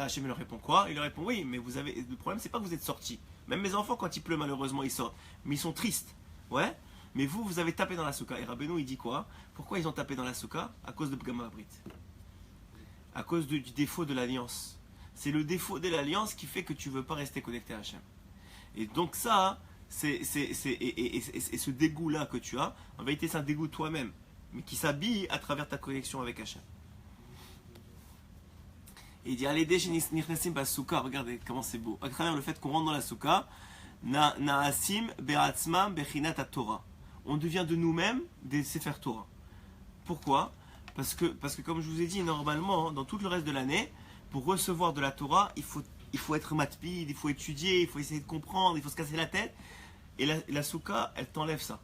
Hachem leur répond quoi? Il leur répond oui, mais le problème c'est pas que vous êtes sortis. Même mes enfants quand il pleut malheureusement ils sortent, mais ils sont tristes, ouais. Mais vous avez tapé dans la Souka. Et Rabbeinu il dit quoi? Pourquoi ils ont tapé dans la Souka? À cause de Gamabrit, à cause du défaut de l'alliance. C'est le défaut de l'alliance qui fait que tu veux pas rester connecté à Hachem. Et donc ça, et ce dégoût-là que tu as, en vérité c'est un dégoût de toi-même, mais qui s'habille à travers ta connexion avec Hachem. Et il dit, allez, nirnesim bas souka, regardez comment c'est beau. À travers le fait qu'on rentre dans la souka, na'asim be'atzmam bechinat Torah. On devient de nous-mêmes des Sefer Torah. Pourquoi? Parce que comme je vous ai dit, normalement, dans tout le reste de l'année, pour recevoir de la Torah, il faut être matpid, il faut étudier, il faut essayer de comprendre, il faut se casser la tête. Et la souka, elle t'enlève ça.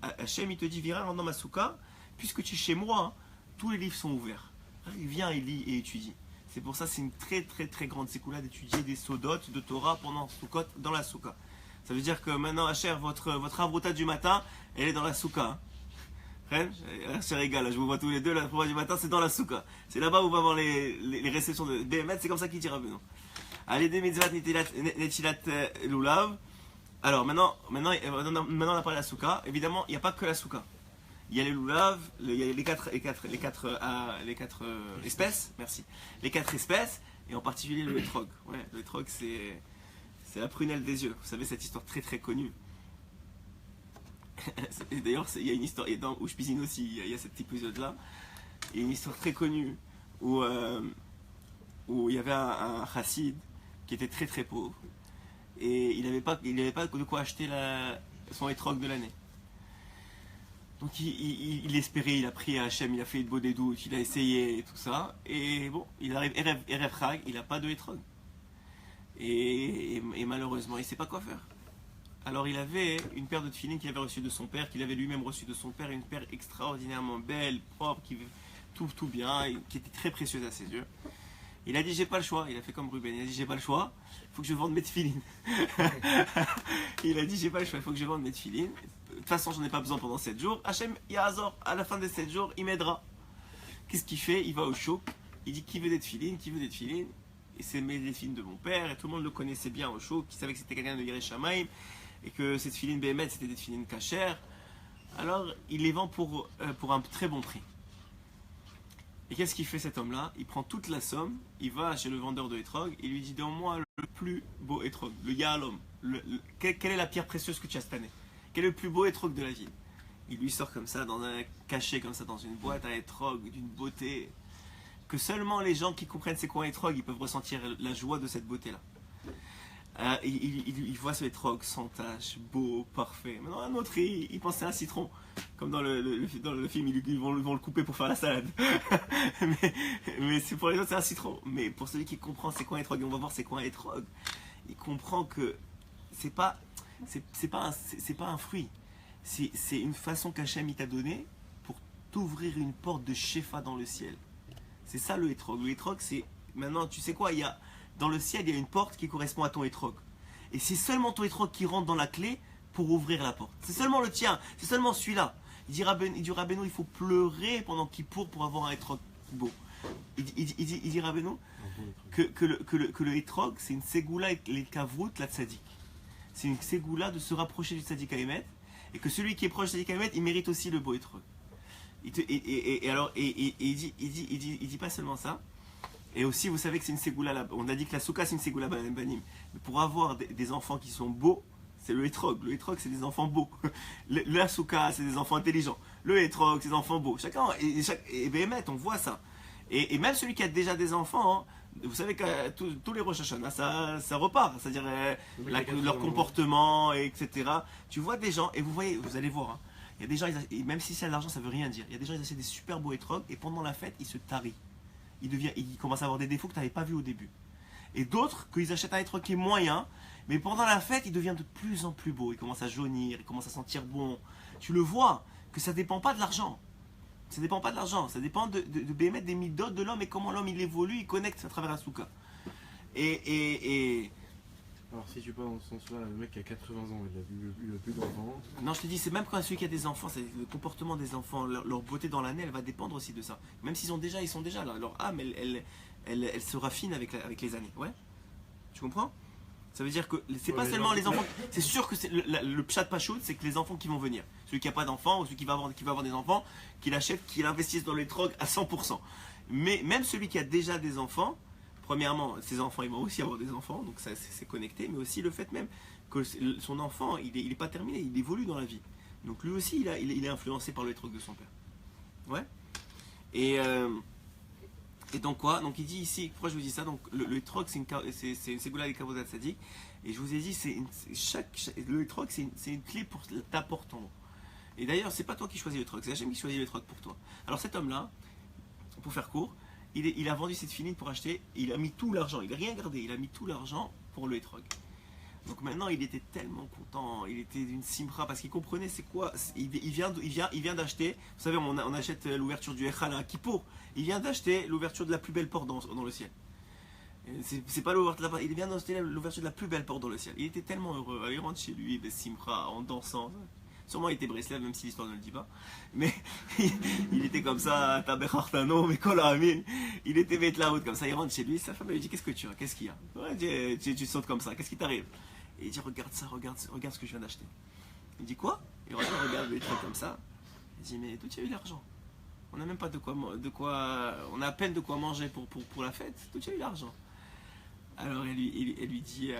Hachem, il te dit, viens dans ma souka, puisque tu es chez moi, hein, tous les livres sont ouverts. Viens et lis et étudie. C'est pour ça c'est une très très très grande sécoula d'étudier des sodotes de Torah pendant Soukot dans la souka. Ça veut dire que maintenant, Hacher, votre avruta du matin, elle est dans la souka. Hein? Hacher égale, je vous vois tous les deux, la avruta du matin, c'est dans la souka. C'est là-bas où on va avoir les réceptions de BMS, c'est comme ça qu'il dira Benoît. Allez, des mitzvot netilat lulav. Alors maintenant on a parlé de la souka. Évidemment, il n'y a pas que la souka. Il y a les loulav, il y a les quatre espèces, merci. Les 4 espèces, et en particulier le hétrog. Ouais, le hétrog, c'est la prunelle des yeux. Vous savez, cette histoire très très connue. D'ailleurs, il y a une histoire, et dans Ushpizin aussi, il y a cet épisode-là. Il y a une histoire très connue où il y avait un chassid qui était très très pauvre. Et il n'avait pas de quoi acheter son hétrog de l'année. Donc il espérait, il a prié à Hachem, il a fait de beaux des doutes, il a essayé et tout ça. Et bon, il arrive Erev Chag, il n'a pas de hétrog. Et malheureusement, il ne sait pas quoi faire. Alors il avait une paire de tefilines qu'il avait reçue de son père, qu'il avait lui-même reçue de son père, une paire extraordinairement belle, propre, tout bien, qui était très précieuse à ses yeux. Il a dit j'ai pas le choix, il a fait comme Ruben, il a dit j'ai pas le choix, il faut que je vende mes tefilines. Il a dit j'ai pas le choix, il faut que je vende mes tefilines. De toute façon, j'en ai pas besoin pendant 7 jours. Hachem, Yahazor, à la fin des 7 jours, il m'aidera. Qu'est-ce qu'il fait? Il va au chouk, il dit qui veut des tefilines, qui veut des tefilines. Et c'est mes tefilines de mon père, et tout le monde le connaissait bien au chouk, qui savait que c'était quelqu'un de Yerei Shamayim, et que ces tefilines Béhémet, c'était des tefilines cachères. Alors, il les vend pour un très bon prix. Et qu'est-ce qu'il fait cet homme-là? Il prend toute la somme, il va chez le vendeur de hétrog, il lui dit donne-moi le plus beau hétrog, le yahalom. Quelle est la pierre précieuse que tu as cette année? Quel est le plus beau hétrog de la ville? Il lui sort comme ça, dans un cachet comme ça, dans une boîte à hétrog, d'une beauté que seulement les gens qui comprennent c'est quoi un hétrog, ils peuvent ressentir la joie de cette beauté-là. Il voit ce hétrog sans tache, beau, parfait. Maintenant, un autre, il pensait à un citron. Comme dans le film, ils vont le couper pour faire la salade. mais c'est pour les autres, c'est un citron. Mais pour celui qui comprend c'est quoi un hétrog, et on va voir c'est quoi un hétrog, il comprend que c'est pas un fruit. C'est une façon qu'Hachem t'a donnée pour t'ouvrir une porte de Shefa dans le ciel. C'est ça le hétrog. Le hétrog, c'est... Maintenant, tu sais quoi, dans le ciel, il y a une porte qui correspond à ton hétrog. Et c'est seulement ton hétrog qui rentre dans la clé pour ouvrir la porte. C'est seulement le tien. C'est seulement celui-là. Il dit Rabbeinu, il faut pleurer pendant Kippour pour avoir un hétrog beau. Il dit Rabbeinu que le hétrog, c'est une ségoula et les kavrout, la tzaddik. C'est une ségoula de se rapprocher du tzaddik Haïmet. Et que celui qui est proche du tzaddik Haïmet, il mérite aussi le beau hétrog. Il dit pas seulement ça. Et aussi, vous savez que c'est une ségoula là. On a dit que la souka, c'est une ségoula banim. Mais pour avoir des enfants qui sont beaux, c'est le hétrog. Le hétrog, c'est des enfants beaux. La souka, c'est des enfants intelligents. Le hétrog, c'est des enfants beaux. Chacun, et Béhémet, on voit ça. Et même celui qui a déjà des enfants, hein, vous savez que tous les Rosh Hashanah, ça repart. C'est-à-dire leur comportement, etc. Tu vois des gens, et vous allez voir. Hein, il y a des gens, même si c'est de l'argent, ça veut rien dire. Il y a des gens, ils achètent des super beaux hétrogs, et pendant la fête, ils se tarient. Il commence à avoir des défauts que tu n'avais pas vu au début. Et d'autres, qu'ils achètent un hétrog qui est moyen, mais pendant la fête, il devient de plus en plus beau. Il commence à jaunir, il commence à sentir bon. Tu le vois, que ça ne dépend pas de l'argent. Ça ne dépend pas de l'argent. Ça dépend de bémettre des midotes de l'homme et comment l'homme il évolue, il connecte à travers la souka. Alors si tu parles dans ce sens-là, le mec qui a 80 ans, il a plus d'enfants. Non, je te dis, c'est même quand celui qui a des enfants, c'est le comportement des enfants, leur beauté dans l'année, elle va dépendre aussi de ça. Même s'ils sont déjà là, leur âme, elle se raffine avec les années. Ouais. Tu comprends? Ça veut dire que c'est pas seulement les enfants. C'est sûr que c'est le pshat pachout, c'est que les enfants qui vont venir. Celui qui n'a pas d'enfants ou celui qui va avoir des enfants, qu'il achète, qu'il investisse dans les drogues à 100%. Mais même celui qui a déjà des enfants, premièrement, ses enfants, ils vont aussi avoir des enfants, donc ça c'est connecté, mais aussi le fait même que son enfant, il est pas terminé, il évolue dans la vie. Donc lui aussi, il est influencé par le drogue de son père. Ouais. Et donc quoi? Donc il dit ici, pourquoi je vous dis ça? Donc le troc c'est une ségoula des kavod tzadik. Et je vous ai dit, le troc c'est une clé pour ta porte en haut. Et d'ailleurs, c'est pas toi qui choisis le troc, c'est Hachem qui choisit le troc pour toi. Alors cet homme-là, pour faire court, il a vendu cette filine pour acheter, il a mis tout l'argent, il n'a rien gardé, il a mis tout l'argent pour le troc. Donc maintenant, il était tellement content, il était d'une simra parce qu'il comprenait c'est quoi. Il vient d'acheter, vous savez, on achète l'ouverture du Echal à Kippour. Il vient d'acheter l'ouverture de la plus belle porte dans le ciel. C'est pas l'ouverture de la, il vient d'acheter l'ouverture de la plus belle porte dans le ciel. Il était tellement heureux, il rentre chez lui, des simra, en dansant. Sûrement il était Breslev, même si l'histoire ne le dit pas. Mais il était comme ça, Taberartano, mais Kolamin. Il était bête la route comme ça, il rentre chez lui, sa femme lui dit qu'est-ce que tu as, qu'est-ce qu'il y a? Ouais, tu sautes comme ça, qu'est-ce qui t'arrive? Et il dit regarde ça, regarde ce que je viens d'acheter. Il dit quoi? Il regarde les trucs comme ça. Il dit mais d'où tu as eu l'argent? On n'a même pas de quoi, on a à peine de quoi manger pour la fête. D'où tu as eu l'argent? Alors il lui dit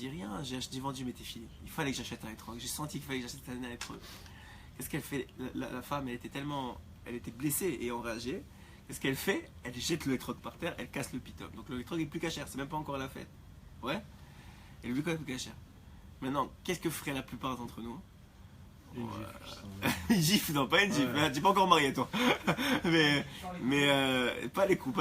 rien. J'ai vendu mes téfilés. Il fallait que j'achète un hétrog. J'ai senti qu'il fallait que j'achète un hétrog. Qu'est-ce qu'elle fait? La femme, elle était blessée et enragée. Qu'est-ce qu'elle fait? Elle jette le hétrog par terre. Elle casse le pitom. Donc le hétrog est plus cachère. C'est même pas encore la fête. Ouais. Et le plus cachère. Maintenant, qu'est-ce que ferait la plupart d'entre nous? Une gifle, non pas une gifle, ouais. Tu n'es pas encore marié toi. mais pas les coups.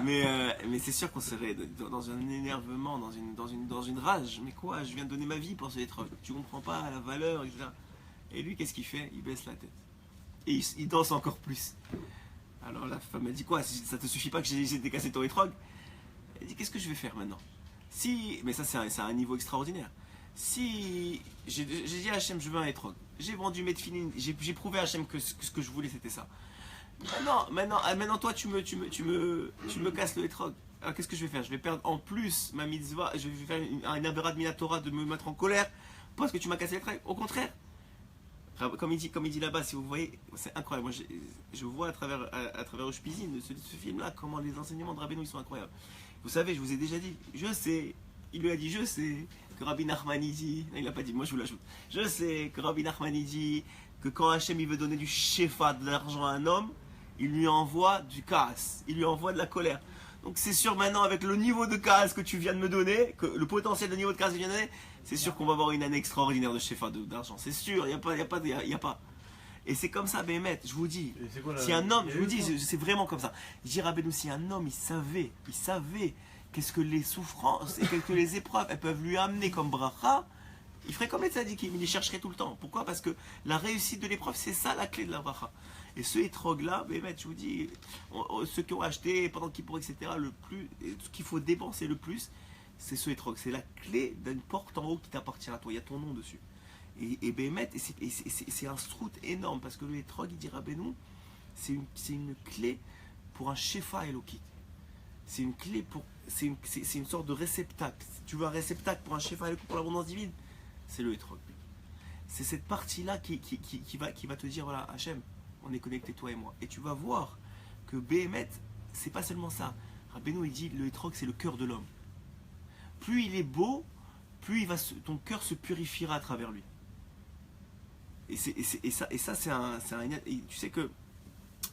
mais c'est sûr qu'on serait dans un énervement, dans une rage. Mais quoi, je viens de donner ma vie pour ce hétrog. Tu comprends pas la valeur, etc. Et lui, qu'est-ce qu'il fait? Il baisse la tête. Et il danse encore plus. Alors la femme, elle dit quoi? Ça te suffit pas que j'ai décassé ton hétrog? Elle dit qu'est-ce que je vais faire maintenant? Mais ça c'est un niveau extraordinaire. Si j'ai dit à Hachem je veux un hétrog, j'ai vendu mes tefilines, j'ai prouvé à Hachem que ce que je voulais c'était ça. Maintenant toi tu me casses le hétrog. Alors qu'est-ce que je vais faire? Je vais perdre en plus ma mitzvah, je vais faire un aberrat minatora de me mettre en colère parce que tu m'as cassé le hétrog. Au contraire, Comme il dit là-bas, si vous voyez, c'est incroyable. Moi, je vois à travers Ushpizin, ce film-là, comment les enseignements de Rabbeinu ils sont incroyables. Vous savez, je vous ai déjà dit, je sais, il lui a dit, je sais que Rabbi Nachman il dit, non, il l'a pas dit, moi je vous l'ajoute. Je sais que Rabbi Nachman il dit que quand Hachem il veut donner du shefa, de l'argent à un homme, il lui envoie du kaas, il lui envoie de la colère. Donc c'est sûr maintenant avec le niveau de kaas que tu viens de me donner, que le potentiel de niveau de kaas que tu viens de donner, c'est sûr qu'on va avoir une année extraordinaire de shefa, d'argent. C'est sûr, il n'y a pas. Et c'est comme ça, Béhémet, je vous dis. Si un homme, je vous dis, c'est vraiment comme ça. Je dis Rabbeinu, si un homme, il savait qu'est-ce que les souffrances et qu'est-ce que les épreuves, elles peuvent lui amener comme bracha, il ferait comme les tzadikim, il les chercherait tout le temps. Pourquoi? Parce que la réussite de l'épreuve, c'est ça la clé de la bracha. Et ce étrog-là, Béhémet, je vous dis, ceux qui ont acheté pendant Kippour, etc., ce qu'il faut dépenser le plus, c'est ce étrog. C'est la clé d'une porte en haut qui t'appartient à toi. Il y a ton nom dessus. Et Béhémet, c'est un strout énorme parce que le étrog, il dit Rabbeinu, c'est une clé pour un shefa elokit. C'est une clé pour. C'est une sorte de réceptacle. Si tu veux un réceptacle pour un shefa elokit, pour l'abondance divine, c'est le étrog. C'est cette partie-là qui va te dire voilà, Hachem, on est connecté toi et moi. Et tu vas voir que Béhémet, c'est pas seulement ça. Rabbeinu, il dit le étrog, c'est le cœur de l'homme. Plus il est beau, plus ton cœur se purifiera à travers lui. Et ça c'est un tu sais que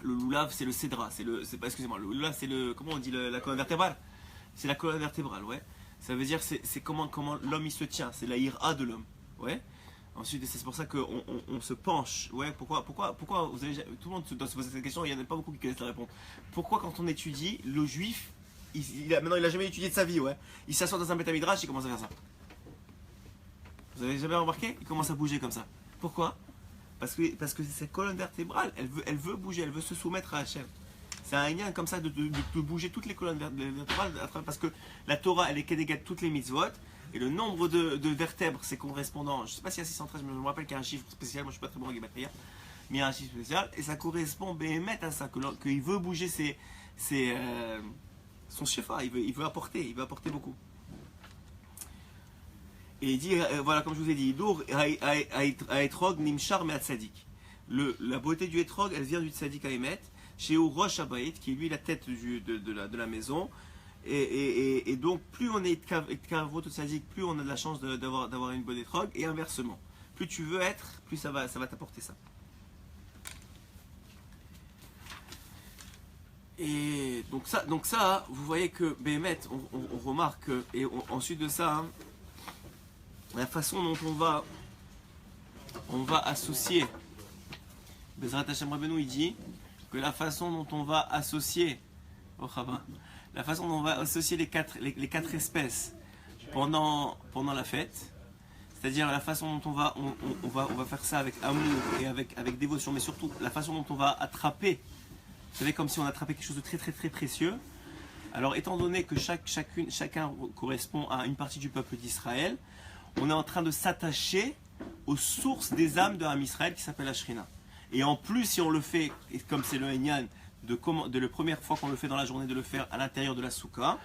le loulav c'est le cédra, excusez-moi, le loulav c'est le, comment on dit, la colonne vertébrale, c'est la colonne vertébrale, ouais. Ça veut dire c'est comment l'homme il se tient, c'est la ira de l'homme, ouais. Ensuite c'est pour ça qu'on on se penche, ouais. Pourquoi vous avez, tout le monde doit se poser cette question, il n'y en a pas beaucoup qui connaissent la réponse. Pourquoi quand on étudie, le juif maintenant il a jamais étudié de sa vie, ouais. Il s'assoit dans un Beth Midrash, il commence à faire ça. Vous avez jamais remarqué? Il commence à bouger comme ça. Pourquoi? Parce que cette colonne vertébrale, elle veut bouger, elle veut se soumettre à Hachem. C'est un lien comme ça de bouger toutes les colonnes vertébrales, parce que la Torah, elle est kénégat toutes les mitzvot, et le nombre de vertèbres, c'est correspondant, je ne sais pas s'il y a 613, mais je me rappelle qu'il y a un chiffre spécial, moi je ne suis pas très bon en guématria, mais il y a un chiffre spécial, et ça correspond Béhémet à ça, qu'il veut bouger son shefa, il veut apporter beaucoup. Et il dit, voilà, comme je vous ai dit, Etrog Nimshar Me'at Tzadik. La beauté du Etrog, elle vient du Tzadik Haemet, chez Rosh Habayit, qui est lui la tête de la maison. Et donc, plus on est Kavot Tzadik, plus on a de la chance d'avoir une bonne Etrog, et inversement. Plus tu veux être, plus ça va t'apporter ça. Et donc ça, vous voyez que Béhémet, on remarque, et ensuite de ça, hein, la façon dont on va associer, Bezrat Hashem Rabbeinu il dit que la façon dont on va associer, les quatre espèces pendant la fête, c'est-à-dire la façon dont on va faire ça avec amour et avec dévotion, mais surtout la façon dont on va attraper, vous savez, comme si on attrapait quelque chose de très très très précieux. Alors étant donné que chacun correspond à une partie du peuple d'Israël, on est en train de s'attacher aux sources des âmes de Ham Israël qui s'appelle la Shrina. Et en plus, si on le fait, et comme c'est le Henyan, de la première fois qu'on le fait dans la journée, de le faire à l'intérieur de la Souka.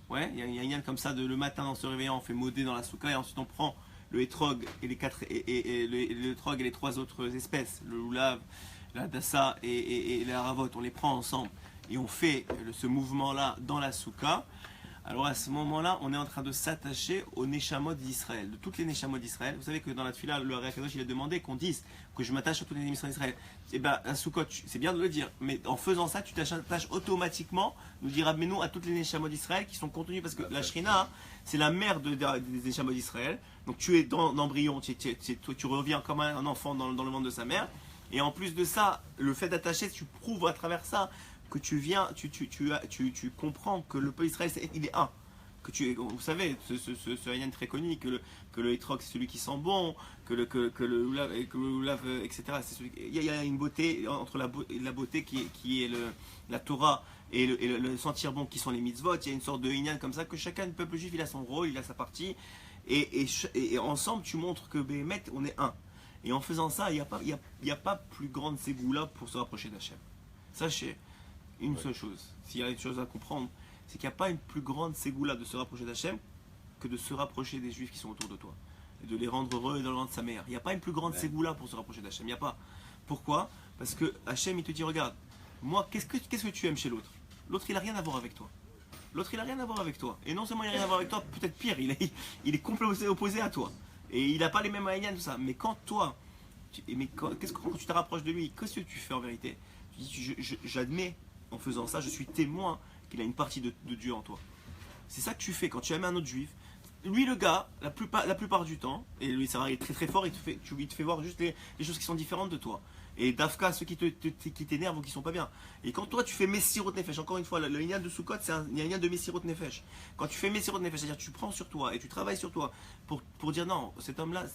Ouais, il y a un Henyan comme ça, le matin en se réveillant, on fait modé dans la Souka, et ensuite on prend le Etrog et le Etrog et les trois autres espèces, le Lulav, la Dassa et la Haravot, on les prend ensemble, et on fait ce mouvement-là dans la Souka. Alors à ce moment-là, on est en train de s'attacher aux Neshamot d'Israël, de toutes les Neshamot d'Israël. Vous savez que dans la Tfila, le Hari Akadosh, il a demandé qu'on dise que je m'attache à toutes les Neshamot d'Israël. Et bien, à Sukkot, c'est bien de le dire, mais en faisant ça, tu t'attaches automatiquement, nous dira Rabbeinu, à toutes les Neshamot d'Israël qui sont contenues, parce que la Shrina, hein, c'est la mère des Neshamot d'Israël. Donc tu es dans l'embryon, tu reviens comme un enfant dans le ventre de sa mère. Et en plus de ça, le fait d'attacher, tu prouves à travers ça que tu comprends que le peuple d'Israël, il est un. Vous savez, ce Hayan très connu, que le Etrog c'est celui qui sent bon, que le Lulav, etc. Il y a une beauté entre la beauté qui est la Torah et le sentir bon qui sont les mitzvot. Il y a une sorte de Hayan comme ça, que chacun du peuple juif il a son rôle, il a sa partie. Et ensemble, tu montres que Béhémet, on est un. Et en faisant ça, il n'y a pas plus grande ségoula pour se rapprocher d'Hachem. Sachez une seule chose, s'il y a une chose à comprendre, c'est qu'il n'y a pas une plus grande ségoula de se rapprocher d'Hachem que de se rapprocher des juifs qui sont autour de toi. de les rendre heureux dans le ventre de sa mère. Il n'y a pas une plus grande ségoula pour se rapprocher d'Hachem. Il n'y a pas. Pourquoi? Parce que Hachem, il te dit, regarde, moi, qu'est-ce que tu aimes chez l'autre? L'autre, il n'a rien à voir avec toi. L'autre, il n'a rien à voir avec toi. Et non seulement il n'a rien à voir avec toi, peut-être pire, il est complètement opposé à toi. Et il n'a pas les mêmes moyens, tout ça. Mais quand toi, quand tu te rapproches de lui, qu'est-ce que tu fais en vérité? Tu dis, j'admets, en faisant ça, je suis témoin qu'il a une partie de Dieu en toi. C'est ça que tu fais quand tu aimes un autre juif. Lui, le gars, la plupart du temps, et lui, ça va, il est très très fort, il te fait voir juste les choses qui sont différentes de toi. Et Dafka, ceux qui t'énervent ou qui sont pas bien. Et quand toi, tu fais Messirot Nefesh, encore une fois, le Inyan de Sukkot, c'est un Inyan de Messirot Nefesh. Quand tu fais Messirot Nefesh, c'est-à-dire que tu prends sur toi et tu travailles sur toi pour dire non, cet homme-là,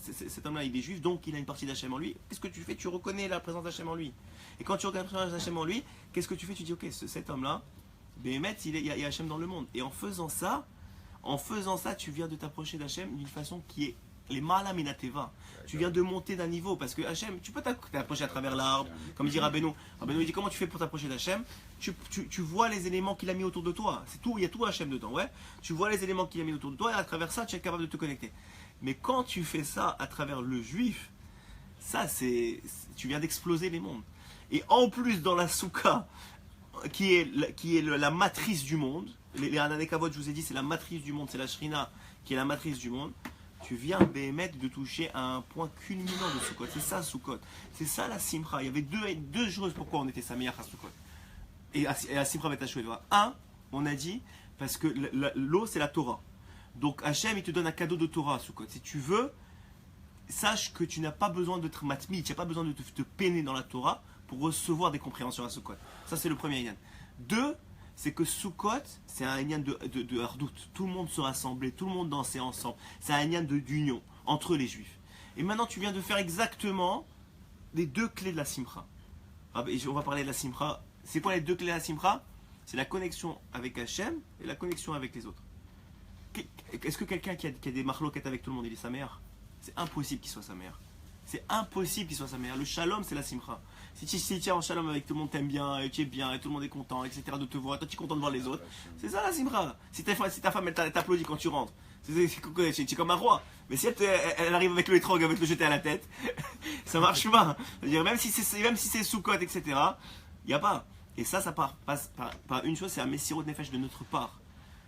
il est juif, donc il a une partie d'Hachem en lui. Qu'est-ce que tu fais? Tu reconnais la présence d'Hachem en lui. Et quand tu reconnais la présence d'Hachem en lui, qu'est-ce que tu fais? Tu dis, ok, cet homme-là, Béhémet, il y a Hachem dans le monde. Et en faisant ça, tu viens de t'approcher d'Hachem d'une façon qui est les malaminateva. Tu viens de monter d'un niveau parce que Hachem, tu peux t'approcher à travers l'arbre, comme dit Rabbeinu. Rabbeinu il dit comment tu fais pour t'approcher d'Hachem? Tu vois les éléments qu'il a mis autour de toi. C'est tout, il y a tout Hachem dedans, ouais. Tu vois les éléments qu'il a mis autour de toi et à travers ça, tu es capable de te connecter. Mais quand tu fais ça à travers le juif, ça tu viens d'exploser les mondes. Et en plus dans la soukha, qui est la matrice du monde. Les Ananekavot, je vous ai dit, c'est la matrice du monde, c'est la Shrina qui est la matrice du monde. Tu viens, Béhémet, de toucher à un point culminant de Sukkot. C'est ça, Sukkot. C'est ça, la Simcha. Il y avait deux choses pourquoi on était Sameach à Sukkot. Et à Simcha Betachoué. Un, on a dit, parce que l'eau, c'est la Torah. Donc, Hachem, il te donne un cadeau de Torah à Sukkot. Si tu veux, sache que tu n'as pas besoin de te matmi, tu n'as pas besoin de te peiner dans la Torah pour recevoir des compréhensions à Sukkot. Ça, c'est le premier Inyan. Deux, c'est que Sukkot, c'est un Inyan de hardout. Tout le monde se rassemblait, tout le monde dansait ensemble. C'est un Inyan d'union entre les Juifs. Et maintenant, tu viens de faire exactement les deux clés de la Simcha. On va parler de la Simcha. C'est quoi les deux clés de la Simcha? C'est la connexion avec Hachem et la connexion avec les autres. Est-ce que quelqu'un qui a des marloquettes avec tout le monde, il est sa mère? C'est impossible qu'il soit sa mère. C'est impossible qu'il soit sa mère. Le shalom, c'est la Simcha. Si tu es en shalom avec tout le monde, t'aime bien, et tu es bien, et tout le monde est content, etc. de te voir, toi tu es content de voir les autres, c'est ça la Simcha. Si ta femme elle t'applaudit quand tu rentres, c'est comme un roi. Mais si elle arrive avec le étrog, avec le jeter à la tête, ça marche pas. C'est-à-dire, même si c'est Sukkot, etc., il n'y a pas. Et ça passe par une chose, c'est un Messirot Nefesh de notre part.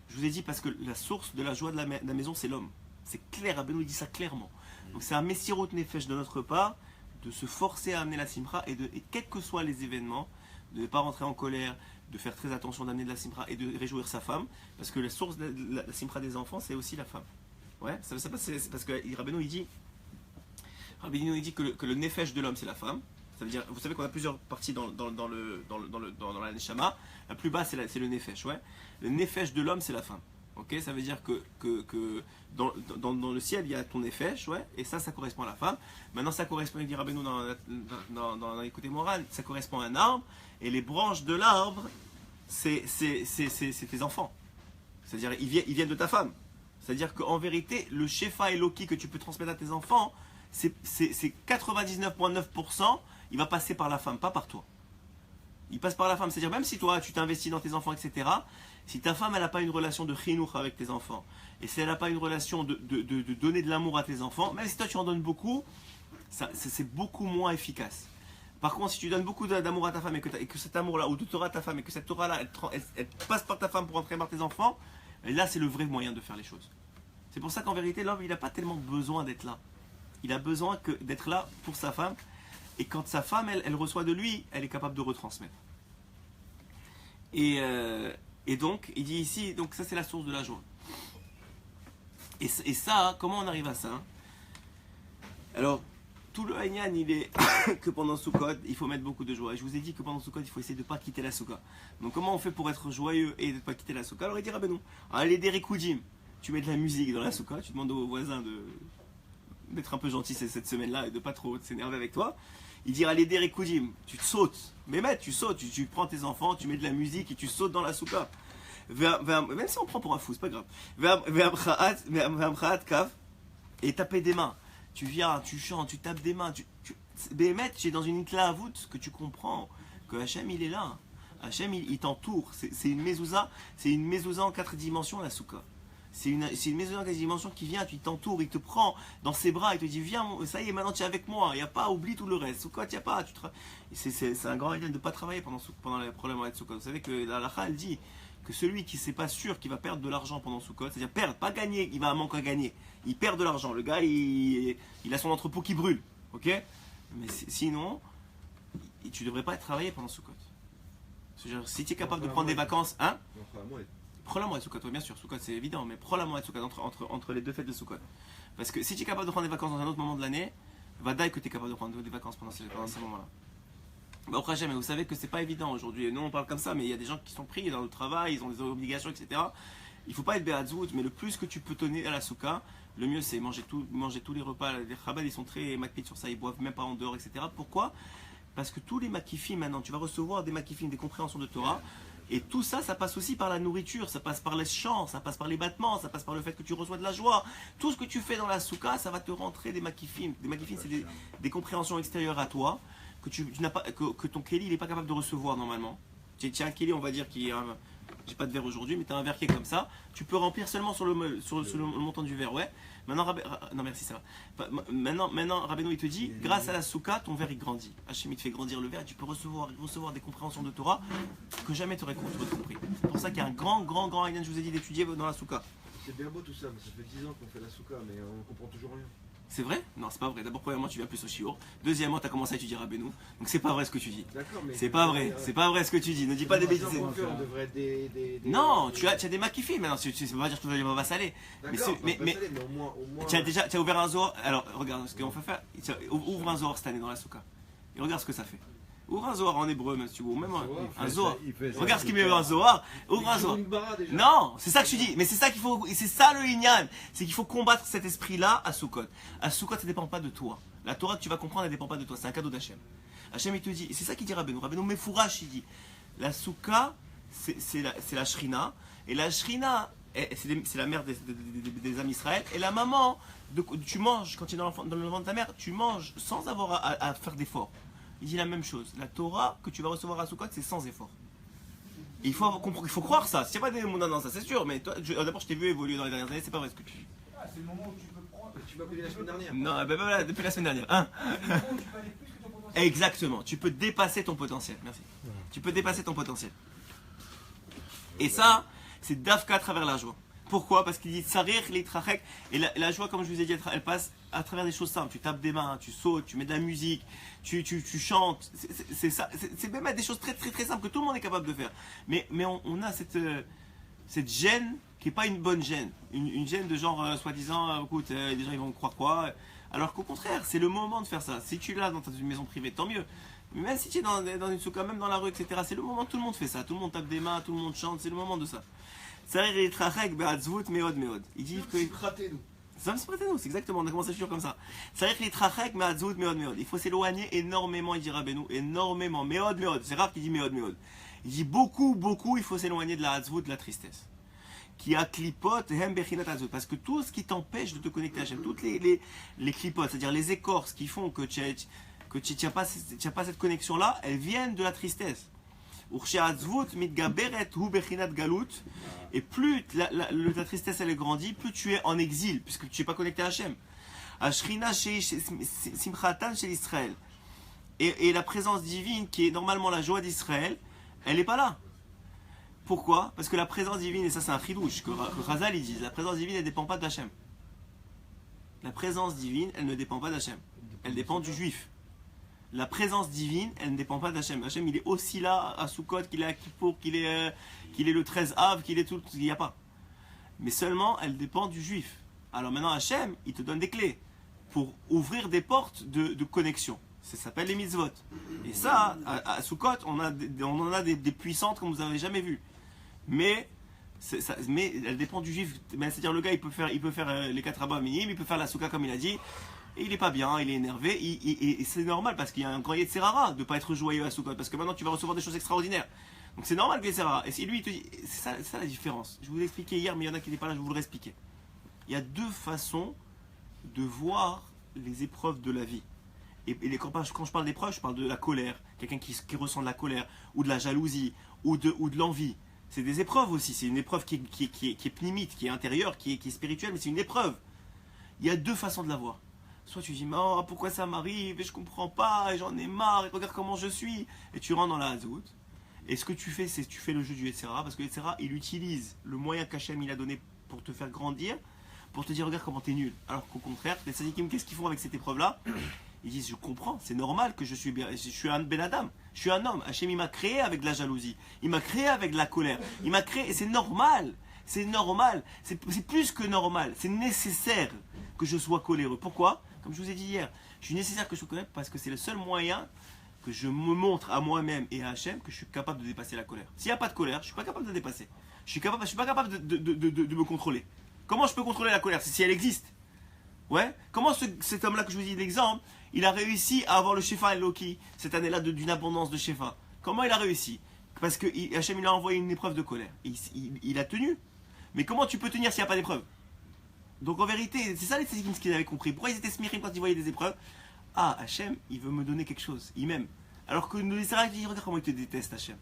Je vous ai dit parce que la source de la joie de la maison, c'est l'homme. C'est clair, Rabbeinu nous dit ça clairement. Donc c'est un Messirot Nefesh de notre part, de se forcer à amener la Simcha et quels que soient les événements, de ne pas rentrer en colère, de faire très attention d'amener de la Simcha et de réjouir sa femme, parce que la source de la Simcha des enfants, c'est aussi la femme. Ouais, c'est parce que Rabbeinu il dit que le Nefesh de l'homme, c'est la femme. Ça veut dire, vous savez qu'on a plusieurs parties dans la Neshama. La plus basse, c'est le Nefesh. Ouais. Le Nefesh de l'homme, c'est la femme. Ok, ça veut dire que dans le ciel, il y a ton Nefesh, ouais, et ça correspond à la femme. Maintenant, ça correspond, il dit Rabbeinu dans l'écouté moral, ça correspond à un arbre, et les branches de l'arbre, c'est tes enfants. C'est-à-dire, ils viennent de ta femme. C'est-à-dire qu'en vérité, le Shefa Eloki que tu peux transmettre à tes enfants, c'est 99,9%, il va passer par la femme, pas par toi. Il passe par la femme, c'est-à-dire même si toi tu t'investis dans tes enfants, etc., si ta femme elle n'a pas une relation de chinour avec tes enfants, et si elle n'a pas une relation de donner de l'amour à tes enfants, même si toi tu en donnes beaucoup, c'est beaucoup moins efficace. Par contre, si tu donnes beaucoup d'amour à ta femme et que cet amour-là, ou de Torah à ta femme, et que cette Torah-là, elle passe par ta femme pour entrer par tes enfants, là c'est le vrai moyen de faire les choses. C'est pour ça qu'en vérité, l'homme il n'a pas tellement besoin d'être là. Il a besoin d'être là pour sa femme. Et quand sa femme, elle reçoit de lui, elle est capable de retransmettre. Et donc, il dit ici, donc ça c'est la source de la joie. Et ça, comment on arrive à ça? Alors, tout le Hanyan, il est que pendant Sukkot, il faut mettre beaucoup de joie. Et je vous ai dit que pendant Sukkot, il faut essayer de ne pas quitter la Soukha. Donc comment on fait pour être joyeux et de ne pas quitter la Soukha? Alors il dit, ah ben non, allez des Rikoudim, tu mets de la musique dans la Soukha, tu demandes aux voisins d'être un peu gentil cette semaine-là et de pas trop s'énerver avec toi. Il dit allez des Rikoudim, tu te sautes. Mais tu sautes, tu prends tes enfants, tu mets de la musique et tu sautes dans la Soukha. Même si on prend pour un fou, c'est pas grave. Et taper des mains. Tu viens, tu chantes, tu tapes des mains. Béhémet, tu es dans une itla-avout que tu comprends que Hachem il est là. Hachem il t'entoure. C'est une mezouza en 4 dimensions la Soukha. C'est une maison à dimension qui vient, tu t'entoures, il te prend dans ses bras, il te dit viens, ça y est, maintenant tu es avec moi, il n'y a pas, oublie tout le reste. Soukot, il n'y a pas. C'est un grand idéal de ne pas travailler pendant les problèmes avec Soukot. Vous savez que la halakha, elle dit que celui qui n'est pas sûr qu'il va perdre de l'argent pendant Soukot, c'est-à-dire perdre, pas gagner, il va à manque à gagner, il perd de l'argent. Le gars, il a son entrepôt qui brûle, ok? Mais sinon, tu ne devrais pas travailler pendant Soukot. Si tu es capable de prendre des vacances, hein? Prends la moitié de Soukot, bien sûr, Soukot c'est évident, mais prends la moitié de Soukot entre les deux fêtes de Soukot. Parce que si tu es capable de prendre des vacances dans un autre moment de l'année, va d'ailleurs que tu es capable de prendre des vacances pendant ces moments-là. Bah, après, jamais, vous savez que c'est pas évident aujourd'hui. Nous on parle comme ça, mais il y a des gens qui sont pris dans le travail, ils ont des obligations, etc. Il ne faut pas être béatzout, mais le plus que tu peux donner à la souka, le mieux c'est manger tous les repas. Les Chabad, ils sont très makpid sur ça, ils boivent même pas en dehors, etc. Pourquoi? Parce que tous les makifim maintenant, tu vas recevoir des makifim, des compréhensions de Torah. Et tout ça, ça passe aussi par la nourriture, ça passe par les chants, ça passe par les battements, ça passe par le fait que tu reçois de la joie. Tout ce que tu fais dans la souka, ça va te rentrer des makifim. Des makifim, c'est des compréhensions extérieures à toi, que tu n'as pas, que ton keli n'est pas capable de recevoir normalement. Tu as un keli, on va dire, qui est j'ai pas de verre aujourd'hui, mais tu as un verre qui est comme ça. Tu peux remplir seulement sur le montant du verre, ouais. Maintenant, non merci, ça va. Maintenant, Rabbeinu il te dit, grâce à la souka, ton verre il grandit. Hachem il te fait grandir le verre et tu peux recevoir des compréhensions de Torah que jamais tu aurais compris. C'est pour ça qu'il y a un grand Aïnan, je vous ai dit, d'étudier dans la souka. C'est bien beau tout ça, mais ça fait 10 ans qu'on fait la souka, mais on comprend toujours rien. C'est vrai? Non, c'est pas vrai. D'abord, premièrement, tu viens plus au shiur. Deuxièmement, tu as commencé à étudier Rabbeinu. Donc, c'est pas vrai ce que tu dis. D'accord, mais. C'est pas vrai. C'est pas vrai ce que tu dis. Ne dis pas des bêtises. Non, tu as des makifim maintenant. Tu ne veux pas dire que tu vas saler. Mais au moins. Tu as ouvert un Zohar. Alors, regarde ce qu'on fait faire. Ouvre un Zohar cette année dans la souka. Et regarde ce que ça fait. Ouvre un Zohar en hébreu, même si tu veux. Ou même un Zohar. Regarde ce qu'il met un Zohar. Ouvre un Zohar. Non, c'est ça que je dis. Mais c'est ça qu'il faut. C'est ça le Inyan. C'est qu'il faut combattre cet esprit-là à Soukot. À Soukot, ça ne dépend pas de toi. La Torah que tu vas comprendre, elle ne dépend pas de toi. C'est un cadeau d'Hachem. Hachem, il te dit. C'est ça qu'il dit Rabbeinu. Rabbeinu Mefourash, il dit. La Souka, c'est la Shrina. Et la Shrina, c'est la mère des âmes Israël. Et la maman, tu manges, quand tu es dans le ventre de ta mère, tu manges sans avoir à faire d'efforts. Il dit la même chose. La Torah que tu vas recevoir à Soukot, c'est sans effort. Et il faut croire ça. C'est pas des mots dans ça, c'est sûr. Mais toi, d'abord, je t'ai vu évoluer dans les dernières années. C'est pas vrai ce que tu dis. Ah, c'est le moment où tu peux prendre. Tu m'as connu la semaine dernière. Non, ben voilà, depuis la semaine dernière. Hein. Exactement. Tu peux dépasser ton potentiel. Merci. Tu peux dépasser ton potentiel. Et ça, c'est Dafka à travers la joie. Pourquoi? Parce qu'il dit Tsarir litrachek. Et la joie, comme je vous ai dit, elle passe à travers des choses simples. Tu tapes des mains, tu sautes, tu mets de la musique, tu chantes. C'est ça. C'est même des choses très simples que tout le monde est capable de faire. Mais on a cette gêne qui n'est pas une bonne gêne. Une gêne de genre, soi-disant, écoute, les gens ils vont croire quoi. Alors qu'au contraire, c'est le moment de faire ça. Si tu l'as dans ta maison privée, tant mieux. Mais même si tu es dans une souka, même dans la rue, etc., c'est le moment, tout le monde fait ça. Tout le monde tape des mains, tout le monde chante, c'est le moment de ça. Il dit que. C'est exactement, on a commencé à dire comme ça. Il faut s'éloigner énormément, il dit Rabbeinu, énormément. C'est rare qu'il dit meod. Il dit beaucoup, il faut s'éloigner de la hazvut, de la tristesse. Qui a clipote, parce que tout ce qui t'empêche de te connecter à Hachem, toutes les clipotes, c'est-à-dire les écorces qui font que tu n'as pas cette connexion-là, elles viennent de la tristesse. Et plus la tristesse elle grandit, plus tu es en exil, puisque tu n'es pas connecté à Hachem. Et la présence divine, qui est normalement la joie d'Israël, elle n'est pas là. Pourquoi? Parce que la présence divine, et ça c'est un chidouche, que Chazal ils disent, la présence divine elle ne dépend pas d'Hachem. La présence divine, elle ne dépend pas d'Hachem. Elle dépend du juif. La présence divine, elle ne dépend pas d'Hachem. Hachem, il est aussi là à Soukot, qu'il est à Kippour, qu'il est le 13 Av, qu'il est tout, il n'y a pas. Mais seulement, elle dépend du juif. Alors maintenant, Hachem, il te donne des clés pour ouvrir des portes de connexion. Ça s'appelle les mitzvot. Et ça, à Soukot, on en a des puissantes comme vous n'avez jamais vu. Mais elle dépend du juif. C'est-à-dire, le gars, il peut faire les 4 rabbins minimum, il peut faire la Souka comme il a dit. Et il n'est pas bien, il est énervé, et c'est normal parce qu'il y a un grand Yetzerara de ne pas être joyeux à Soukot, parce que maintenant tu vas recevoir des choses extraordinaires. Donc c'est normal que Yetzerara. Et si lui il te dit, c'est ça la différence. Je vous l'ai expliqué hier, mais il y en a qui n'étaient pas là, je vais vous le réexpliquer. Il y a deux façons de voir les épreuves de la vie. Et quand je parle d'épreuves, je parle de la colère, quelqu'un qui ressent de la colère, ou de la jalousie, ou de l'envie. C'est des épreuves aussi. C'est une épreuve qui est pnimite, qui est intérieure, qui est spirituelle, mais c'est une épreuve. Il y a deux façons de la voir. Soit tu dis, mais oh, pourquoi ça m'arrive, et je comprends pas, et j'en ai marre, et regarde comment je suis. Et tu rentres dans la Hazout. Et ce que tu fais, c'est que tu fais le jeu du Yetzirah, parce que le Yetzirah, il utilise le moyen qu'Hachem il a donné pour te faire grandir, pour te dire, regarde comment t'es nul. Alors qu'au contraire, les sadikim, qu'est-ce qu'ils font avec cette épreuve-là? Ils disent, je comprends, c'est normal que je suis un Ben Adam, je suis un homme. Hachem, il m'a créé avec de la jalousie, il m'a créé avec de la colère, il m'a créé, et c'est normal, c'est plus que normal, c'est nécessaire que je sois coléreux. Pourquoi? Comme je vous ai dit hier, je suis nécessaire que je sois coléreux parce que c'est le seul moyen que je me montre à moi-même et à Hachem que je suis capable de dépasser la colère. S'il n'y a pas de colère, je ne suis pas capable de dépasser. Je suis pas capable de me contrôler. Comment je peux contrôler la colère si elle existe? Ouais. Comment cet homme-là que je vous dis l'exemple, il a réussi à avoir le Shefa Eloki cette année-là d'une abondance de Shefa? Comment il a réussi? Parce que Hachem il a envoyé une épreuve de colère. Il a tenu. Mais comment tu peux tenir s'il n'y a pas d'épreuve? Donc en vérité, c'est ça les tzadikim qu'ils avaient compris. Pourquoi ils étaient smirim quand ils voyaient des épreuves? Ah, Hachem, il veut me donner quelque chose. Il m'aime. Alors que nous, les Israélites disent, regarde comment il te déteste, Hachem.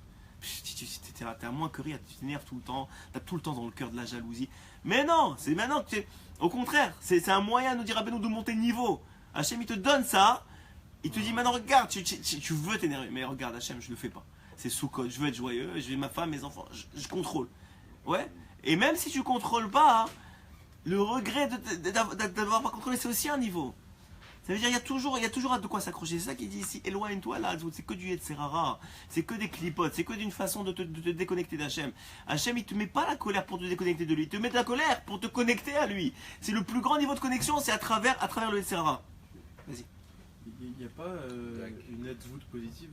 T'es à moins que rire, tu t'énerves tout le temps, t'as tout le temps dans le cœur de la jalousie. Mais non, c'est maintenant que au contraire, c'est un moyen, nous dire à Benoît, de monter de niveau. Hachem, il te donne ça, il te dit, maintenant regarde, tu veux t'énerver. Mais regarde, Hachem, je le fais pas. C'est Soukot, je veux être joyeux, je vais ma femme, mes enfants, je contrôle. Ouais. Et même si tu contrôles pas, le regret d'avoir pas contrôlé, c'est aussi un niveau. Ça veut dire qu'il y a toujours de quoi s'accrocher. C'est ça qu'il dit ici, éloigne-toi là, c'est que du Yetzirara, c'est que des clipotes, c'est que d'une façon de te déconnecter d'Hachem. Hachem, il te met pas la colère pour te déconnecter de lui, il te met de la colère pour te connecter à lui. C'est le plus grand niveau de connexion, c'est à travers le Yetzirara. Vas-y. Il n'y a pas une aide-voûte positive?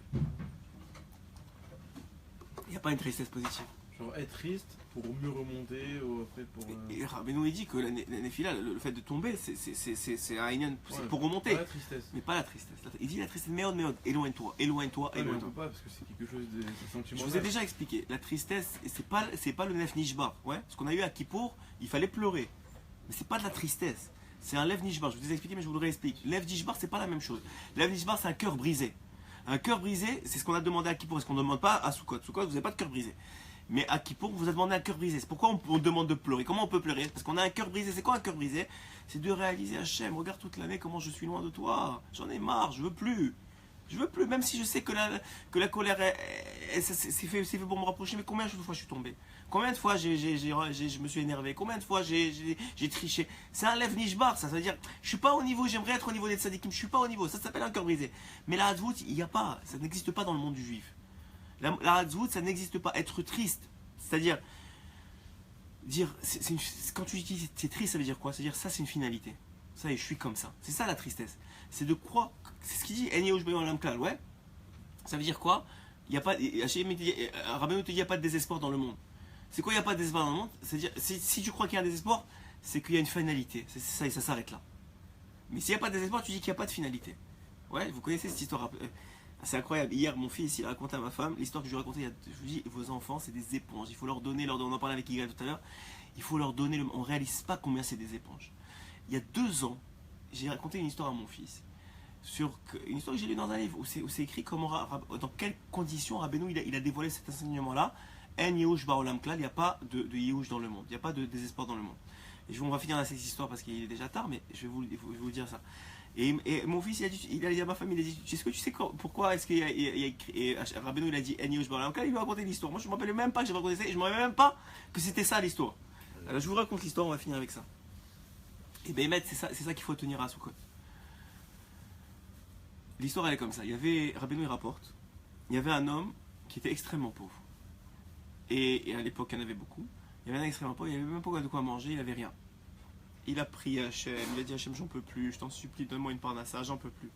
Il n'y a pas une tristesse positive. Genre être triste pour mieux remonter ou après pour... Et Rabbeinu il dit que la Nefila, le fait de tomber, c'est un inyan, c'est pour remonter. Pas la tristesse. Mais pas la tristesse. Il dit la tristesse, méode, éloigne-toi, éloigne-toi, Mais on éloigne-toi. peut pas parce que c'est quelque chose de sentimental. Je vous ai déjà expliqué, la tristesse, c'est pas le Nef Nishbar. Ouais. Ce qu'on a eu à Kippour, il fallait pleurer. Mais c'est pas de la tristesse. C'est un Lev Nishbar. Je vous ai expliqué, mais je vous le réexplique. Lev Nishbar, c'est pas la même chose. Lev Nishbar, c'est un cœur brisé. Un cœur brisé, c'est ce qu'on a demandé à Kippour. Est-ce qu'on ne demande pas à Soukot? Soukot, vous n'avez pas de cœur brisé. Mais à Kippour, vous a demandé un cœur brisé. C'est pourquoi on demande de pleurer. Comment on peut pleurer? Parce qu'on a un cœur brisé. C'est quoi un cœur brisé? C'est de réaliser, Hachem, regarde toute l'année comment je suis loin de toi. J'en ai marre, je veux plus. Je veux plus, même si je sais que la colère, c'est fait pour me rapprocher. Mais combien de fois je suis tombé? Combien de fois je me suis énervé? Combien de fois j'ai triché? C'est un Lev Nishbar, ça veut dire, je suis pas au niveau, j'aimerais être au niveau des tzadikim, je suis pas au niveau. Ça s'appelle un cœur brisé. Mais la Hadvout, il n'y a pas, ça n'existe pas dans le monde du juif. La Hadvout, ça n'existe pas. Être triste, c'est-à-dire, quand tu dis c'est triste, ça veut dire quoi? C'est-à-dire, ça c'est une finalité. Ça y est, je suis comme ça. C'est ça la tristesse. C'est de croire, c'est ce qu'il dit, ouais. Ça veut dire quoi? Il n'y a pas, Rabbeinu te dit, il n'y a pas de désespoir dans le monde. C'est quoi, il n'y a pas de désespoir dans le monde? C'est-à-dire, si tu crois qu'il y a un désespoir, c'est qu'il y a une finalité. C'est ça, et ça s'arrête là. Mais s'il n'y a pas de désespoir, tu dis qu'il n'y a pas de finalité. Ouais, vous connaissez cette histoire. C'est incroyable. Hier, mon fils, il a raconté à ma femme l'histoire que je lui racontais. Je vous dis, vos enfants, c'est des éponges. Il faut leur donner, on en parlait avec Yigal tout à l'heure. Il faut leur donner, on ne réalise pas combien c'est des éponges. Il y a 2 ans, j'ai raconté une histoire à mon fils. Une histoire que j'ai lue dans un livre où c'est écrit dans quelles conditions Rabbeinu il a dévoilé cet enseignement-là. En Yehush Baolam Klal, il n'y a pas de Yehush dans le monde, il n'y a pas de désespoir dans le monde. Et on va finir dans cette histoire parce qu'il est déjà tard, mais je vais vous dire ça. Et mon fils, il a dit à ma femme, il a dit, est-ce que tu sais pourquoi est-ce qu'il y a écrit, et Rabbeinu il a dit En Yehush Baolam Klal, il lui a raconté l'histoire. Moi je ne me rappelais même pas que j'avais raconté ça, et je ne me rappelais même pas que c'était ça l'histoire. Alors je vous raconte l'histoire, on va finir avec ça. Et bien c'est ça qu'il faut tenir à Soukot. L'histoire elle est comme ça. Rabbeinu il rapporte, il y avait un homme qui était extrêmement pauvre. Et à l'époque, il y en avait beaucoup. Il y avait un extrêmement pauvre, il n'avait même pas de quoi manger, il n'avait rien. Il a prié à Hachem, il a dit Hachem, j'en peux plus, je t'en supplie, donne-moi une parnassa, j'en peux plus.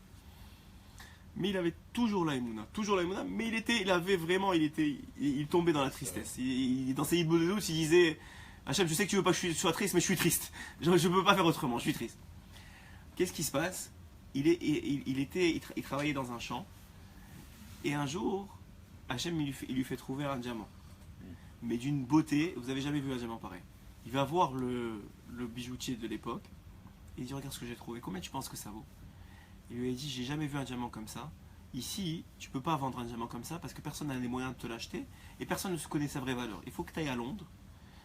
Mais il avait toujours la émouna, mais il tombait dans la tristesse. Dans ses hiboux de doute, il disait Hachem, je sais que tu veux pas que je sois triste, mais je suis triste. Je ne peux pas faire autrement, je suis triste. Qu'est-ce qui se passe? Il travaillait dans un champ, et un jour, Hachem il lui fait trouver un diamant. Mais d'une beauté, vous avez jamais vu un diamant pareil. Il va voir le bijoutier de l'époque, et il dit regarde ce que j'ai trouvé, combien tu penses que ça vaut? Il lui a dit j'ai jamais vu un diamant comme ça, Ici, tu peux pas vendre un diamant comme ça parce que personne n'a les moyens de te l'acheter et personne ne se connaît sa vraie valeur. Il faut que tu ailles à Londres,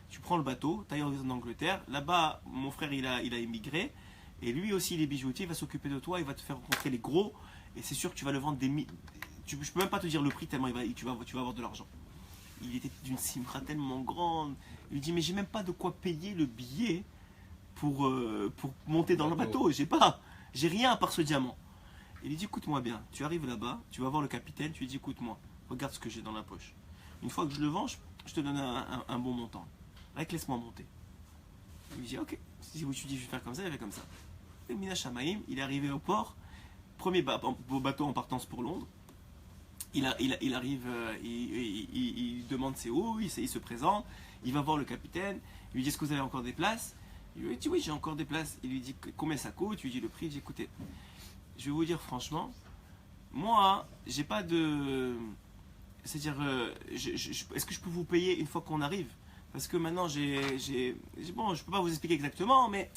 tu prends le bateau, tu ailles en Angleterre. Là-bas, mon frère, il a émigré et lui aussi, il est bijoutier, il va s'occuper de toi, il va te faire rencontrer les gros et c'est sûr que tu vas le vendre je peux même pas te dire le prix tellement tu vas avoir de l'argent. Il était d'une simra tellement grande. Il lui dit, mais j'ai même pas de quoi payer le billet pour monter dans le bateau. J'ai rien à part ce diamant. Il lui dit, écoute-moi bien, tu arrives là-bas, tu vas voir le capitaine, tu lui dis, écoute-moi, regarde ce que j'ai dans la poche. Une fois que je le vends, je te donne un bon montant. Avec, laisse-moi monter. Il lui dit, ok, si tu dis, je vais faire comme ça, il fait comme ça. Et Mina Shamaïm, il est arrivé au port, premier bateau en partance pour Londres. Il arrive, il demande c'est où, il se présente, il va voir le capitaine, il lui dit, est-ce que vous avez encore des places? Il lui dit, oui, j'ai encore des places. Il lui dit, combien ça coûte? Il lui dit le prix. Il dit, écoutez, je vais vous dire franchement, moi, j'ai pas de... C'est-à-dire, est-ce que je peux vous payer une fois qu'on arrive? Parce que maintenant, bon, je peux pas vous expliquer exactement, mais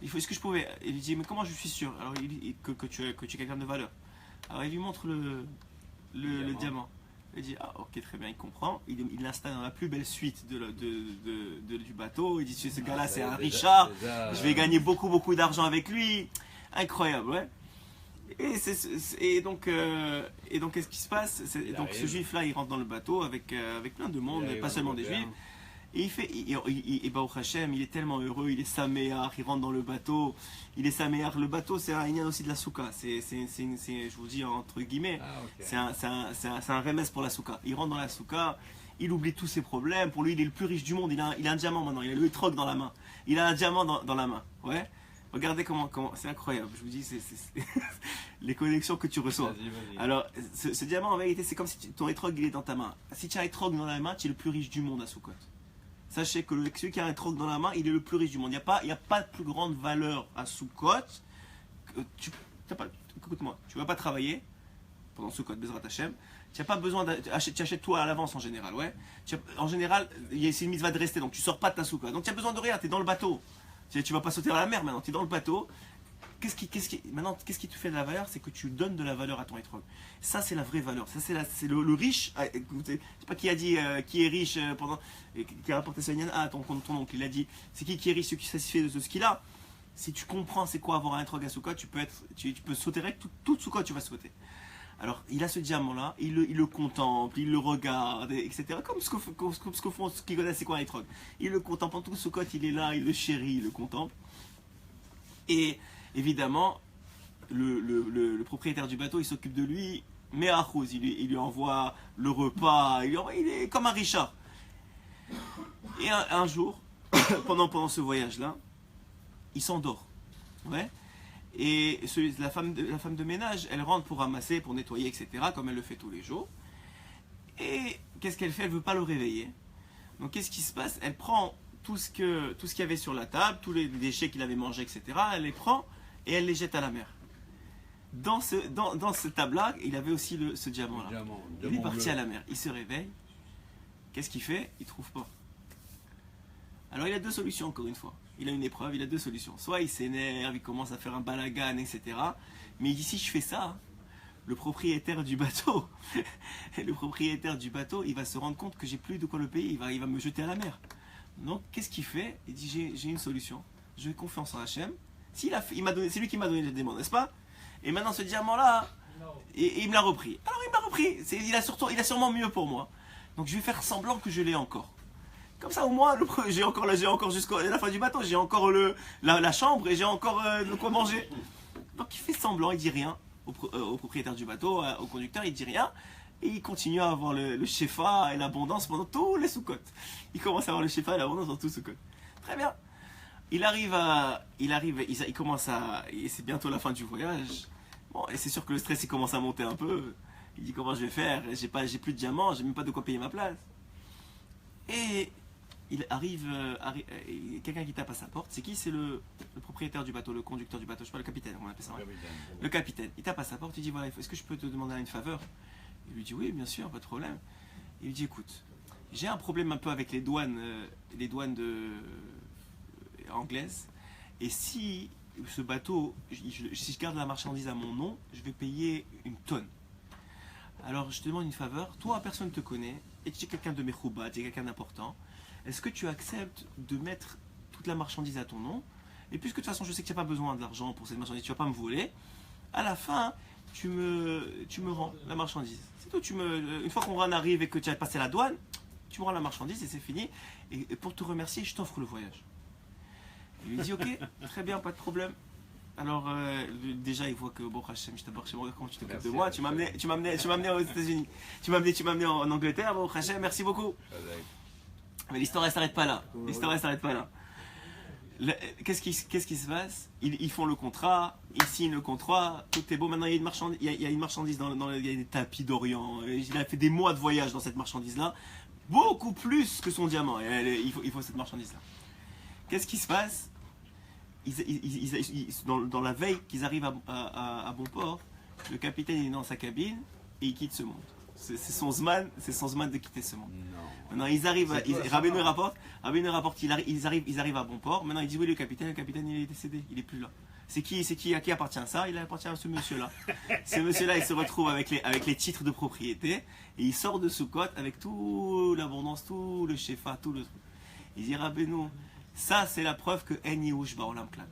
est-ce que je pouvais... Il lui dit, mais comment je suis sûr alors, que tu es quelqu'un de valeur? Alors, il lui montre le diamant. Il dit, ah ok, très bien, il comprend. Il l'installe dans la plus belle suite du bateau. Il dit, ce gars-là, c'est un Richard. Je vais gagner beaucoup, beaucoup d'argent avec lui. Incroyable, ouais. Et donc, qu'est-ce qui se passe? Donc, ce juif-là, il rentre dans le bateau avec plein de monde, pas seulement des juifs. Et Baruch Hashem, il est tellement heureux, il est saméar, il rentre dans le bateau, il est saméar. Le bateau, c'est un inyan aussi de la souka. Je vous dis entre guillemets, c'est un remès pour la souka. Il rentre dans la souka, il oublie tous ses problèmes. Pour lui, il est le plus riche du monde. Il a un diamant maintenant, il a le troc dans la main. Il a un diamant dans la main. Ouais. Regardez comment c'est incroyable. Je vous dis, c'est les connexions que tu reçois. Vas-y. Alors, ce diamant, en vérité, c'est comme si ton étrog, il est dans ta main. Si tu as un étrog dans la main, tu es le plus riche du monde à Soukot. Sachez que celui qui a un troc dans la main, il est le plus riche du monde. Il n'y a pas de plus grande valeur à Soukot. Écoute-moi, tu ne vas pas travailler pendant Soukot, Bezrat Hashem. Tu n'as pas besoin d'acheter, tu achètes toi à l'avance en général. Ouais. En général, c'est une mitzvah de rester, donc tu ne sors pas de ta Soukot. Donc tu as besoin de rien, tu es dans le bateau. Tu ne vas pas sauter dans la mer maintenant, tu es dans le bateau. Maintenant, qu'est-ce qui te fait de la valeur? C'est que tu donnes de la valeur à ton étrog. Ça, c'est la vraie valeur. Ça, c'est le riche. Écoutez, je sais pas qui a dit qui est riche qui a rapporté ça à ton oncle. Il a dit c'est qui est riche, celui qui satisfait de ce qu'il a. Si tu comprends c'est quoi avoir un étrog à Soukot, tu peux sauter avec tout Soukot, tu vas sauter. Alors, il a ce diamant-là, il le contemple, il le regarde, etc. Comme ce que font ceux qui connaissent c'est quoi un étrog. Il le contemple pendant tout Soukot, il est là, il le chérit, il le contemple. Et évidemment, le propriétaire du bateau, il s'occupe de lui, mais à Khouz, il lui envoie le repas, il est comme un Richard. Et un jour, pendant ce voyage-là, il s'endort. Ouais. Et la femme de ménage, elle rentre pour ramasser, pour nettoyer, etc., comme elle le fait tous les jours. Et qu'est-ce qu'elle fait? Elle ne veut pas le réveiller. Donc qu'est-ce qui se passe? Elle prend tout ce qu'il y avait sur la table, tous les déchets qu'il avait mangés, etc., elle les prend et elle les jette à la mer. Dans ce table-là, il avait aussi ce diamant-là. Il est parti à la mer. Il se réveille. Qu'est-ce qu'il fait? Il ne trouve pas. Alors il a deux solutions, encore une fois. Il a une épreuve, il a deux solutions. Soit il s'énerve, il commence à faire un balagan, etc. Mais il dit, si je fais ça, le propriétaire du bateau, il va se rendre compte que j'ai plus de quoi le payer. Il va me jeter à la mer. Donc qu'est-ce qu'il fait? Il dit, j'ai une solution. Je fais confiance en Hachem. C'est lui qui m'a donné la demande, n'est-ce pas? Et maintenant ce diamant-là, et il me l'a repris. Alors il m'a repris. Il a sûrement mieux pour moi. Donc je vais faire semblant que je l'ai encore. Comme ça au moins, j'ai encore jusqu'à la fin du bateau, j'ai encore la chambre et j'ai encore de quoi manger. Donc il fait semblant, il dit rien au propriétaire du bateau, au conducteur, il dit rien. Et il continue à avoir le shefa et l'abondance pendant tous les Soukot. Il commence à avoir le shefa et l'abondance dans tous les Soukot. Très bien. Il commence et c'est bientôt la fin du voyage. Bon, et c'est sûr que le stress il commence à monter un peu. Il dit comment je vais faire? J'ai plus de diamants, j'ai même pas de quoi payer ma place. Et il arrive, quelqu'un qui tape à sa porte. C'est qui? C'est le propriétaire du bateau, le conducteur du bateau. Je sais pas, le capitaine, on appelle ça. Ouais. Le capitaine. Il tape à sa porte, il dit voilà, est-ce que je peux te demander une faveur? Il lui dit oui, bien sûr, pas de problème. Il lui dit écoute, j'ai un problème un peu avec les douanes anglaises. Et si ce bateau, si je garde la marchandise à mon nom, je vais payer une tonne. Alors je te demande une faveur, toi personne ne te connaît, et tu es quelqu'un de Mechouba, tu es quelqu'un d'important, est-ce que tu acceptes de mettre toute la marchandise à ton nom? Et puisque de toute façon je sais que tu n'as pas besoin de l'argent pour cette marchandise, tu ne vas pas me voler, à la fin tu me rends la marchandise. C'est tout, une fois qu'on arrive et que tu as passé la douane, tu me rends la marchandise et c'est fini. Et pour te remercier, je t'offre le voyage. Il lui dit ok, très bien, pas de problème. Alors déjà il voit que bon Hachem, je t'aborde chez moi, comment tu t'occupes de moi, tu m'as amené aux États-Unis, tu m'as amené en Angleterre, bon Hachem, merci beaucoup. Mais l'histoire elle s'arrête pas là. L'histoire elle s'arrête pas là. Qu'est-ce qui se passe? Ils font le contrat, ils signent le contrat, tout est beau. Maintenant, il y a une marchandise, il y a des tapis d'Orient. Il a fait des mois de voyage dans cette marchandise-là, beaucoup plus que son diamant. Il faut cette marchandise-là. Qu'est-ce qui se passe? Dans la veille qu'ils arrivent à bon port, le capitaine est dans sa cabine et il quitte ce monde. C'est son zman de quitter ce monde. Maintenant ils arrivent, Rabbeinu rapporte, ils arrivent à bon port. Maintenant il dit oui le capitaine il est décédé, il est plus là. À qui appartient ça? Il appartient à ce monsieur-là. Ce monsieur-là il se retrouve avec les titres de propriété et il sort de Soukot avec toute l'abondance, tout le shefa, tout le truc. Il dit Rabbeinu, ça c'est la preuve que En Yehush Ba'olam Klal.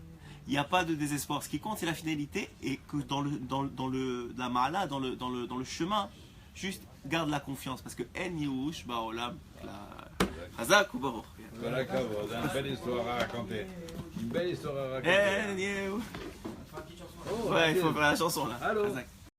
Il n'y a pas de désespoir. Ce qui compte c'est la finalité et que dans la ma'ala, dans le chemin. Juste garde la confiance parce que En Yehush Ba'olam Chazak ou Baruch. Voilà, une belle histoire à raconter. Une belle histoire à raconter. En Yehush. Ouais, il faut faire la chanson là. Allô. Chazak.